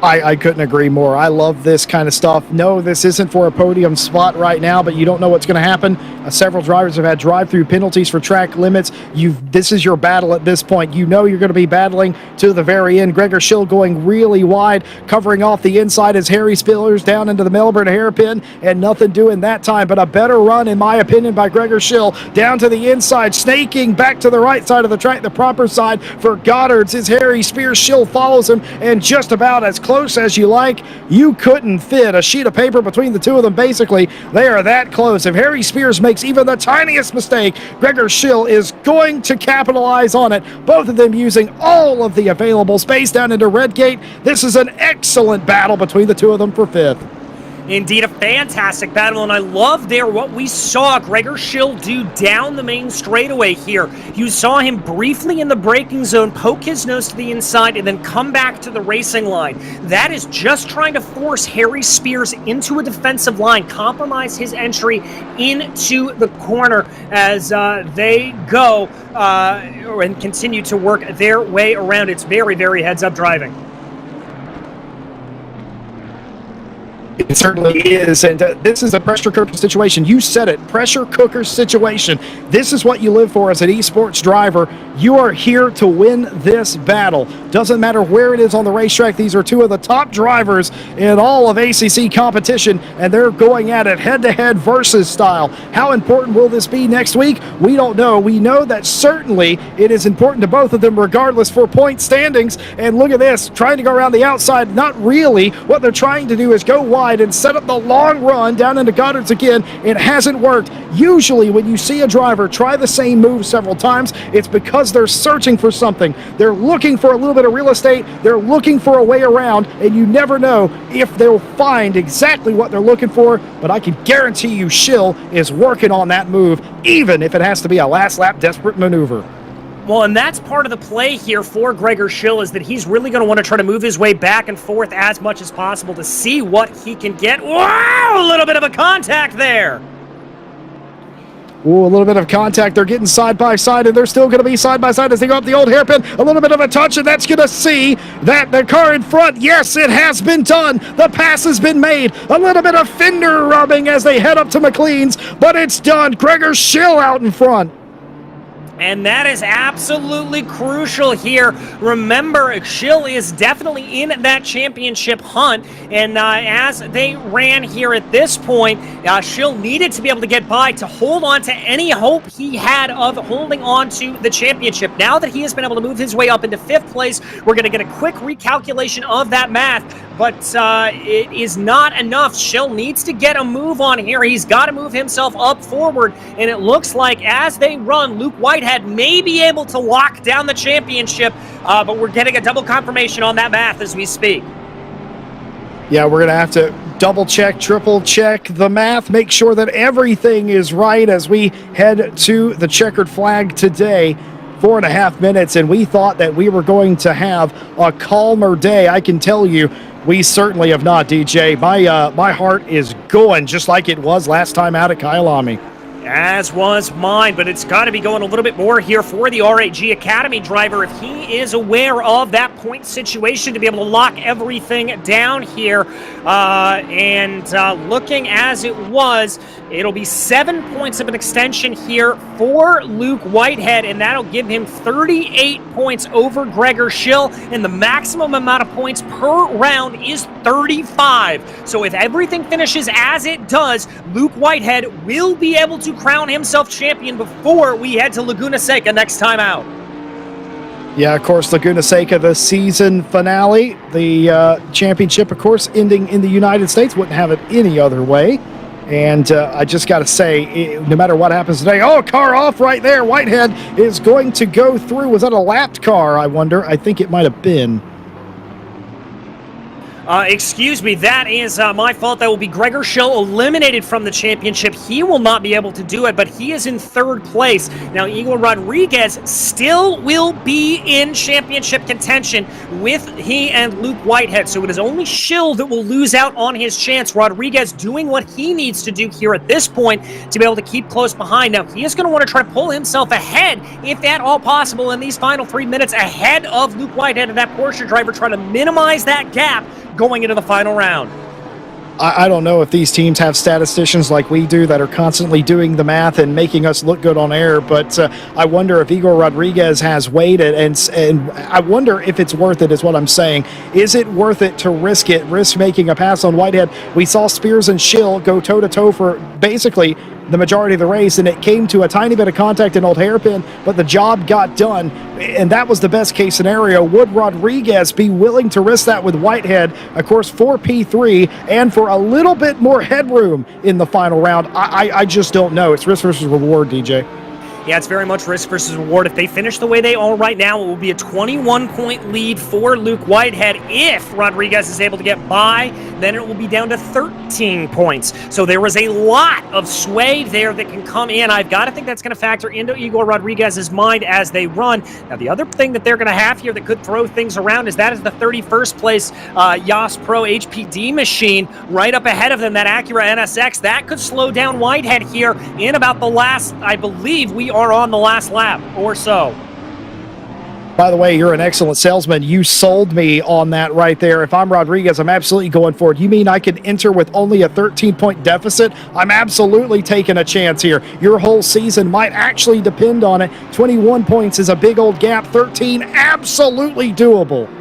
I couldn't agree more. I love this kind of stuff. No, this isn't for a podium spot right now, but you don't know what's going to happen. Several drivers have had drive-through penalties for track limits. This is your battle at this point. You know you're going to be battling to the very end. Gregor Shill going really wide, covering off the inside as Harry Spillers down into the Melbourne hairpin, and nothing doing that time, but a better run, in my opinion, by Gregor Shill down to the inside, snaking back to the right side of the track, the proper side for Goddard's as Harry Spears. Shill follows him, and just about as close as you like. You couldn't fit a sheet of paper between the two of them. Basically, they are that close. If Harry Spears makes even the tiniest mistake, Gregor Shill is going to capitalize on it. Both of them using all of the available space down into Redgate. This is an excellent battle between the two of them for fifth. Indeed, a fantastic battle, and I love there what we saw Gregor Shill do down the main straightaway here. You saw him briefly in the braking zone, poke his nose to the inside, and then come back to the racing line. That is just trying to force Harry Spears into a defensive line, compromise his entry into the corner as they go and continue to work their way around. It's very, very heads-up driving. It certainly is, and this is a pressure cooker situation. You said it, pressure cooker situation. This is what you live for as an esports driver. You are here to win this battle. Doesn't matter where it is on the racetrack. These are two of the top drivers in all of ACC competition, and they're going at it head-to-head versus style. How important will this be next week? We don't know. We know that certainly it is important to both of them regardless for point standings, and look at this, trying to go around the outside. Not really. What they're trying to do is go wide and set up the long run down into Goddard's again. It hasn't worked. Usually when you see a driver try the same move several times, it's because they're searching for something. They're looking for a little bit of real estate. They're looking for a way around, and you never know if they'll find exactly what they're looking for, but I can guarantee you Shill is working on that move, even if it has to be a last lap desperate maneuver. Well, and that's part of the play here for Gregor Shill, is that he's really going to want to try to move his way back and forth as much as possible to see what he can get. Wow, a little bit of a contact there. Ooh, a little bit of contact. They're getting side by side, and they're still going to be side by side as they go up the old hairpin. A little bit of a touch, and that's going to see that the car in front, yes, it has been done. The pass has been made. A little bit of fender rubbing as they head up to McLean's, but it's done. Gregor Shill out in front. And that is absolutely crucial here. Remember, Shill is definitely in that championship hunt, and as they ran here at this point, Shill needed to be able to get by to hold on to any hope he had of holding on to the championship. Now that he has been able to move his way up into fifth place, we're going to get a quick recalculation of that math, but it is not enough. Shill needs to get a move on here. He's got to move himself up forward, and it looks like as they run, Luke Whitehead may be able to lock down the championship, but we're getting a double confirmation on that math as we speak. Yeah, we're going to have to double check, triple check the math, make sure that everything is right as we head to the checkered flag today. 4.5 minutes, and we thought that we were going to have a calmer day. I can tell you, we certainly have not, DJ. My heart is going just like it was last time out at Kyalami. As was mine, but it's got to be going a little bit more here for the RAG Academy driver if he is aware of that point situation to be able to lock everything down here. Looking as it was, it'll be 7 points of an extension here for Luke Whitehead, and that'll give him 38 points over Gregor Shill, and the maximum amount of points per round is 35. So if everything finishes as it does, Luke Whitehead will be able to crown himself champion before we head to Laguna Seca next time out. Yeah, of course, Laguna Seca, the season finale. The championship, of course, ending in the United States. Wouldn't have it any other way. And I just got to say, no matter what happens today, car off right there. Whitehead is going to go through. Was that a lapped car, I wonder? I think it might have been. Excuse me, that is my fault. That will be Gregor Shill eliminated from the championship. He will not be able to do it, but he is in third place. Now, Igor Rodriguez still will be in championship contention with he and Luke Whitehead, so it is only Shill that will lose out on his chance. Rodriguez doing what he needs to do here at this point to be able to keep close behind. Now, he is going to want to try to pull himself ahead, if at all possible, in these final 3 minutes ahead of Luke Whitehead and that Porsche driver, trying to minimize that gap going into the final round. I don't know if these teams have statisticians like we do that are constantly doing the math and making us look good on air, but I wonder if Igor Rodriguez has waited, and I wonder if it's worth it, is what I'm saying. Is it worth it to risk making a pass on Whitehead? We saw Spears and Shill go toe-to-toe for basically the majority of the race, and it came to a tiny bit of contact in Old Hairpin, but the job got done, and that was the best case scenario. Would Rodriguez be willing to risk that with Whitehead, of course, for P3 and for a little bit more headroom in the final round? I just don't know. It's risk versus reward, DJ. Yeah, it's very much risk versus reward. If they finish the way they are right now, it will be a 21-point lead for Luke Whitehead. If Rodriguez is able to get by, then it will be down to 13 points. So there is a lot of sway there that can come in. I've got to think that's going to factor into Igor Rodriguez's mind as they run. Now, the other thing that they're going to have here that could throw things around is that is the 31st place Yas Pro HPD machine right up ahead of them, that Acura NSX. That could slow down Whitehead here in about the last, I believe we are on the last lap or so. By the way, you're an excellent salesman. You sold me on that right there. If I'm Rodriguez, I'm absolutely going for it. You mean I can enter with only a 13-point deficit? I'm absolutely taking a chance here. Your whole season might actually depend on it. 21 points is a big old gap. 13, absolutely doable.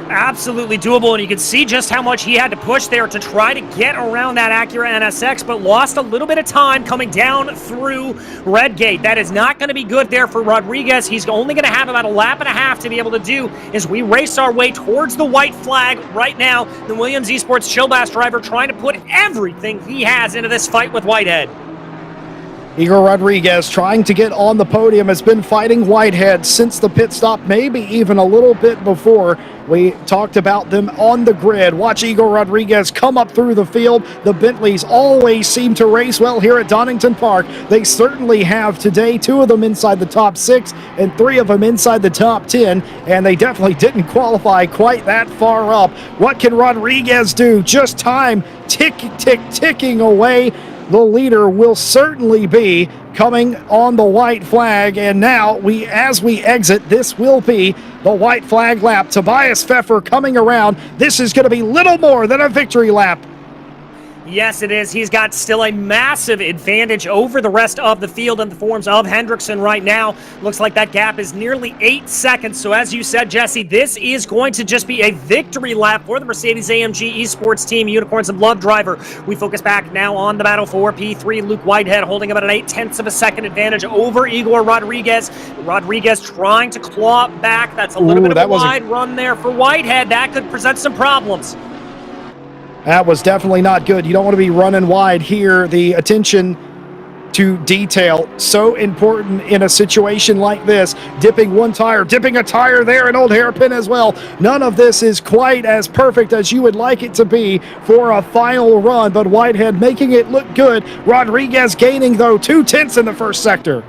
Absolutely doable, and you can see just how much he had to push there to try to get around that Acura NSX, but lost a little bit of time coming down through Redgate. That is not going to be good there for Rodriguez. He's only going to have about a lap and a half to be able to do as we race our way towards the white flag right now. The Williams Esports Shill driver trying to put everything he has into this fight with Whitehead. Igor Rodriguez trying to get on the podium, has been fighting Whitehead since the pit stop, maybe even a little bit before. We talked about them on the grid. Watch Igor Rodriguez come up through the field. The Bentleys always seem to race well here at Donington Park. They certainly have today, 2 of them inside the top 6 and 3 of them inside the top 10, and they definitely didn't qualify quite that far up. What can Rodriguez do? Just time ticking away. The leader will certainly be coming on the white flag, and now as we exit, this will be the white flag lap. Tobias Pfeffer coming around. This is going to be little more than a victory lap. Yes, it is. He's got still a massive advantage over the rest of the field in the forms of Hendrickson right now. Looks like that gap is nearly 8 seconds. So as you said, Jesse, this is going to just be a victory lap for the Mercedes-AMG Esports team, Unicorns and Love Driver. We focus back now on the battle for P3. Luke Whitehead holding about an 0.8 of a second advantage over Igor Rodriguez. Rodriguez trying to claw back. That's a little bit of a wide run there for Whitehead. That could present some problems. That was definitely not good. You don't want to be running wide here. The attention to detail, so important in a situation like this. Dipping one tire, dipping a tire there, an Old Hairpin as well. None of this is quite as perfect as you would like it to be for a final run, but Whitehead making it look good. Rodriguez gaining, though, 0.2 in the first sector.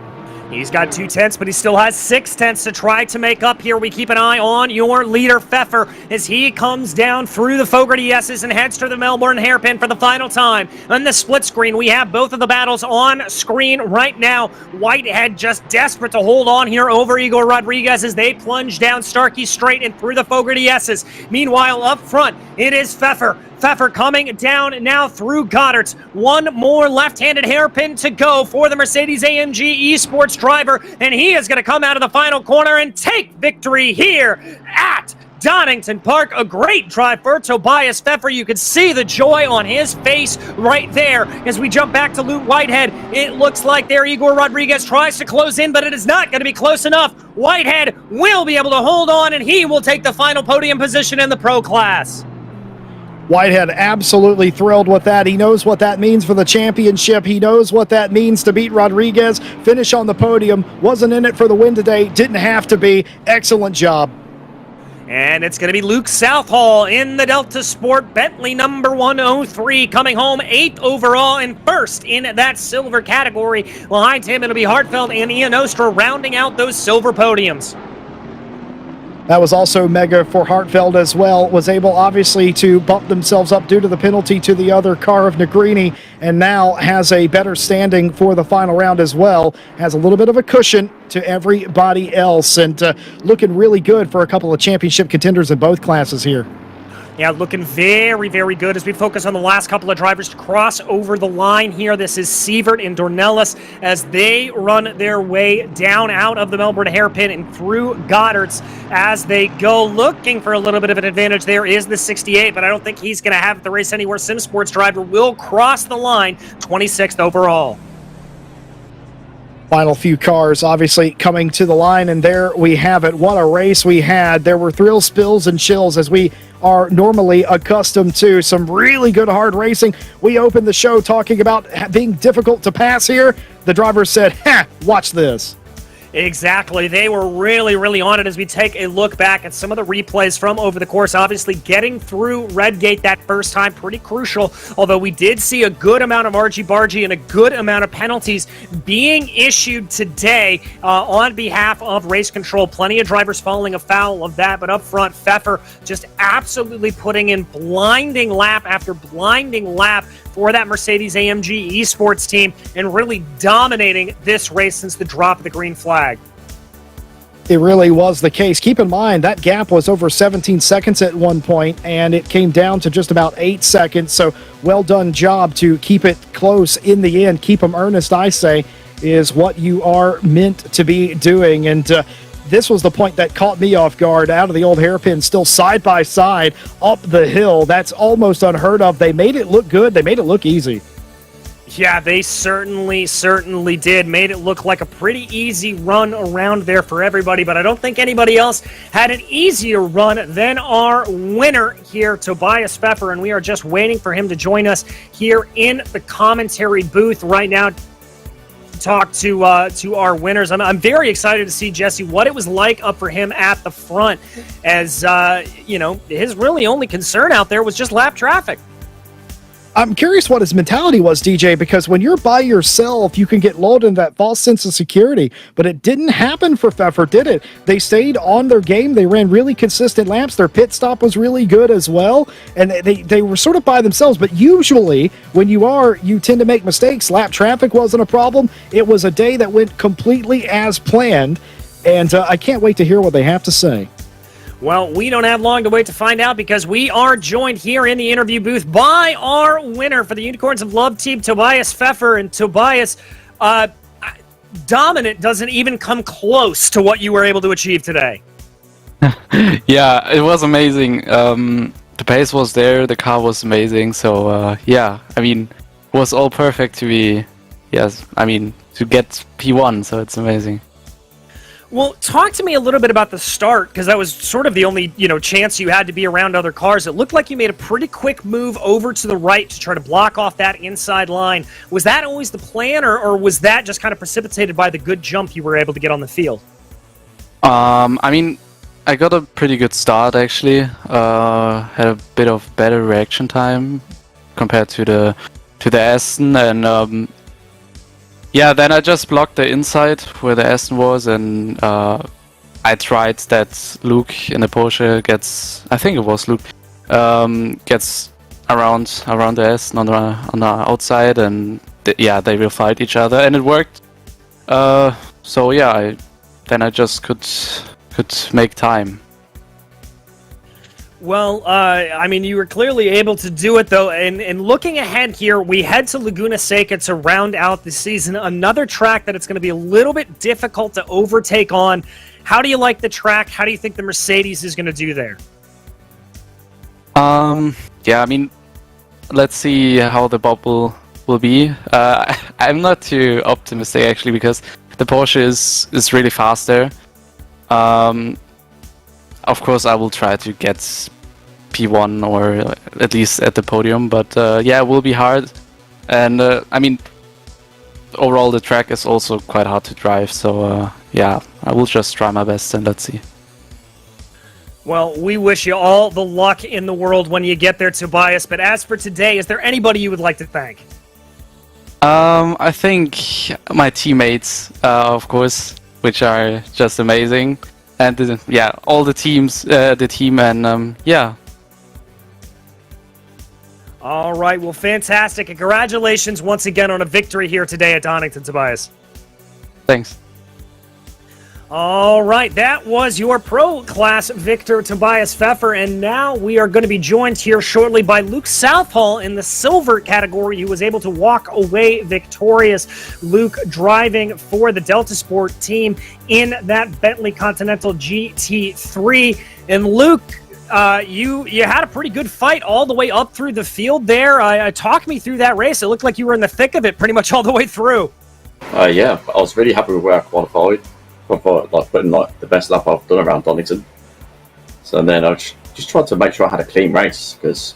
He's got 0.2, but he still has 0.6 to try to make up here. We keep an eye on your leader, Pfeffer, as he comes down through the Fogarty S's and heads to the Melbourne Hairpin for the final time. On the split screen, we have both of the battles on screen right now. Whitehead just desperate to hold on here over Igor Rodriguez as they plunge down Starkey Straight and through the Fogarty S's. Meanwhile, up front, it is Pfeffer. Pfeffer coming down now through Goddard's. One more left-handed hairpin to go for the Mercedes-AMG Esports driver, and he is going to come out of the final corner and take victory here at Donington Park. A great drive for Tobias Pfeffer. You can see the joy on his face right there as we jump back to Luke Whitehead. It looks like there Igor Rodriguez tries to close in, but it is not going to be close enough. Whitehead will be able to hold on, and he will take the final podium position in the pro class. Whitehead absolutely thrilled with that. He knows what that means for the championship. He knows what that means to beat Rodriguez, finish on the podium. Wasn't in it for the win today. Didn't have to be. Excellent job. And it's going to be Luke Southall in the Delta Sport Bentley number 103, coming home 8th overall and first in that silver category. Behind him, it'll be Hartfeld and Ian Ostra rounding out those silver podiums. That was also mega for Hartfeld as well. Was able, obviously, to bump themselves up due to the penalty to the other car of Negrini, and now has a better standing for the final round as well. Has a little bit of a cushion to everybody else, and looking really good for a couple of championship contenders in both classes here. Yeah, looking very, very good as we focus on the last couple of drivers to cross over the line here. This is Sievert and Dornelis as they run their way down out of the Melbourne Hairpin and through Goddard's as they go. Looking for a little bit of an advantage there is the 68, but I don't think he's going to have the race anywhere. Sim Sports driver will cross the line, 26th overall. Final few cars obviously coming to the line, and there we have it. What a race we had. There were thrill spills and chills as we are normally accustomed to. Some really good hard racing. We opened the show talking about being difficult to pass here. The driver said, "Ha, watch this." Exactly. They were really, really on it as we take a look back at some of the replays from over the course. Obviously, getting through Red Gate that first time, pretty crucial, although we did see a good amount of argy-bargy and a good amount of penalties being issued today on behalf of race control. Plenty of drivers falling afoul of that, but up front, Pfeffer just absolutely putting in blinding lap after blinding lap for that Mercedes-AMG Esports team and really dominating this race since the drop of the green flag. It really was the case. Keep in mind, that gap was over 17 seconds at one point, and it came down to just about 8 seconds. So well done job to keep it close in the end. Keep them earnest, I say, is what you are meant to be doing. And this was the point that caught me off guard. Out of the old hairpin, still side by side up the hill. That's almost unheard of. They made it look good. They made it look easy. Yeah, they certainly did. Made it look like a pretty easy run around there for everybody, but I don't think anybody else had an easier run than our winner here, Tobias Pfeffer, and we are just waiting for him to join us here in the commentary booth right now. Talk to our winners. I'm very excited to see, Jesse, what it was like up for him at the front, as his really only concern out there was just lap traffic. I'm curious what his mentality was, DJ, because when you're by yourself, you can get lulled into that false sense of security. But it didn't happen for Pfeffer, did it? They stayed on their game. They ran really consistent laps. Their pit stop was really good as well. And they were sort of by themselves. But usually, when you tend to make mistakes. Lap traffic wasn't a problem. It was a day that went completely as planned. And I can't wait to hear what they have to say. Well, we don't have long to wait to find out because we are joined here in the interview booth by our winner for the Unicorns of Love team, Tobias Pfeffer. And Tobias, dominant doesn't even come close to what you were able to achieve today. Yeah, it was amazing. The pace was there, the car was amazing. So, it was all perfect to get P1, so it's amazing. Well, talk to me a little bit about the start, because that was sort of the only, chance you had to be around other cars. It looked like you made a pretty quick move over to the right to try to block off that inside line. Was that always the plan, or was that just kind of precipitated by the good jump you were able to get on the field? I got a pretty good start, actually. Had a bit of better reaction time compared to the Aston, and then I just blocked the inside where the Aston was, and I tried that Luke in the Porsche gets around the Aston on the outside, and they will fight each other, and it worked. I just could make time. Well, you were clearly able to do it, though, and looking ahead here, we head to Laguna Seca to round out the season, another track that it's going to be a little bit difficult to overtake on. How do you like the track? How do you think the Mercedes is going to do there? Let's see how the bubble will be. I'm not too optimistic, actually, because the Porsche is really fast there. Of course, I will try to get P1 or at least at the podium, but it will be hard. And overall, the track is also quite hard to drive, so I will just try my best and let's see. Well, we wish you all the luck in the world when you get there, Tobias. But as for today, is there anybody you would like to thank? I think my teammates, of course, which are just amazing. And all the teams, the team, and All right, well, fantastic. And congratulations once again on a victory here today at Donington, Tobias. Thanks. All right, that was your pro class victor, Tobias Pfeffer, and now we are going to be joined here shortly by Luke Southall in the silver category, who was able to walk away victorious. Luke driving for the Delta Sport team in that Bentley Continental GT3. And Luke, you had a pretty good fight all the way up through the field there. Talk me through that race. It looked like you were in the thick of it pretty much all the way through. Yeah, I was really happy with where I qualified. Like putting like the best lap I've done around Donington. So then I just tried to make sure I had a clean race because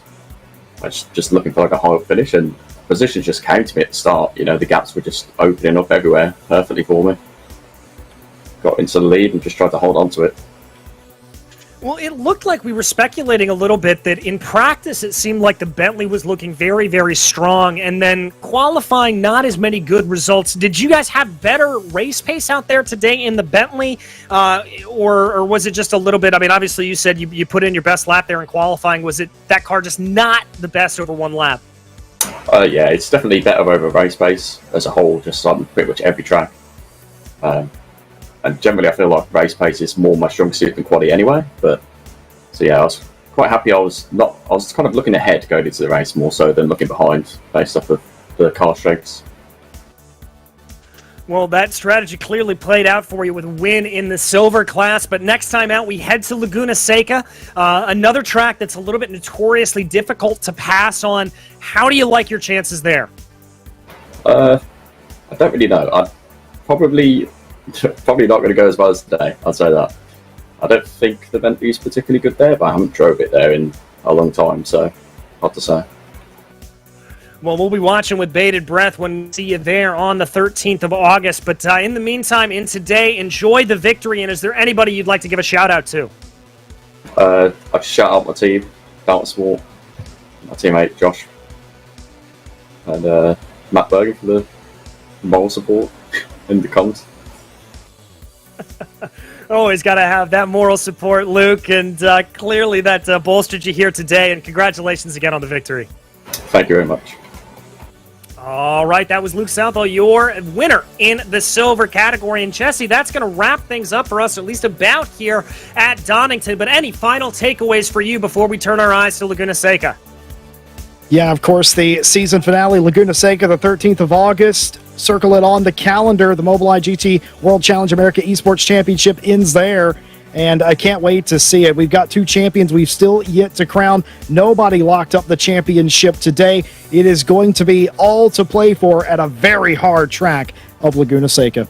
I was just looking for like a high up finish, and positions just came to me at the start. You know, the gaps were just opening up everywhere perfectly for me. Got into the lead and just tried to hold on to it. Well, it looked like we were speculating a little bit that in practice it seemed like the Bentley was looking very, very strong, and then qualifying not as many good results. Did you guys have better race pace out there today in the Bentley, or was it just a little bit? I mean, obviously you said you put in your best lap there in qualifying. Was it that car just not the best over one lap? Yeah, it's definitely better over race pace as a whole, just on pretty much every track. And generally, I feel like race pace is more my strong suit than quali anyway. But so yeah, I was quite happy. I was kind of looking ahead going into the race more so than looking behind based off of the car strengths. Well, that strategy clearly played out for you with a win in the silver class. But next time out, we head to Laguna Seca, another track that's a little bit notoriously difficult to pass on. How do you like your chances there? I don't really know. I'm probably not going to go as well as today. I'll say that. I don't think the Bentley is particularly good there, but I haven't drove it there in a long time, so hard to say. Well, we'll be watching with bated breath when we see you there on the 13th of August. But in the meantime, in today, enjoy the victory. And is there anybody you'd like to give a shout-out to? I'd shout out my team, Balance Sport, my teammate Josh, and Matt Bergen for the moral support in the comms. Always got to have that moral support, Luke, and clearly that bolstered you here today, and congratulations again on the victory. Thank you very much. All right, that was Luke Southall, your winner in the silver category. And Jesse, that's going to wrap things up for us, at least about here at Donington. But any final takeaways for you before we turn our eyes to Laguna Seca? Yeah, of course, the season finale, Laguna Seca, the 13th of August. Circle it on the calendar. The Mobileye GT World Challenge America Esports Championship ends there, and I can't wait to see it. We've got two champions we've still yet to crown. Nobody locked up the championship today. It is going to be all to play for at a very hard track of Laguna Seca.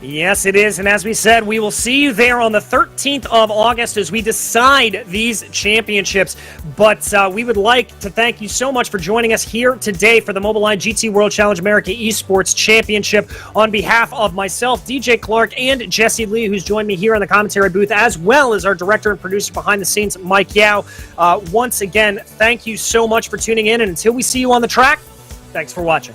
Yes, it is. And as we said, we will see you there on the 13th of August as we decide these championships. But we would like to thank you so much for joining us here today for the Mobileye GT World Challenge America Esports Championship. On behalf of myself, DJ Clark, and Jesse Lee, who's joined me here in the commentary booth, as well as our director and producer behind the scenes, Mike Yao. Once again, thank you so much for tuning in. And until we see you on the track, thanks for watching.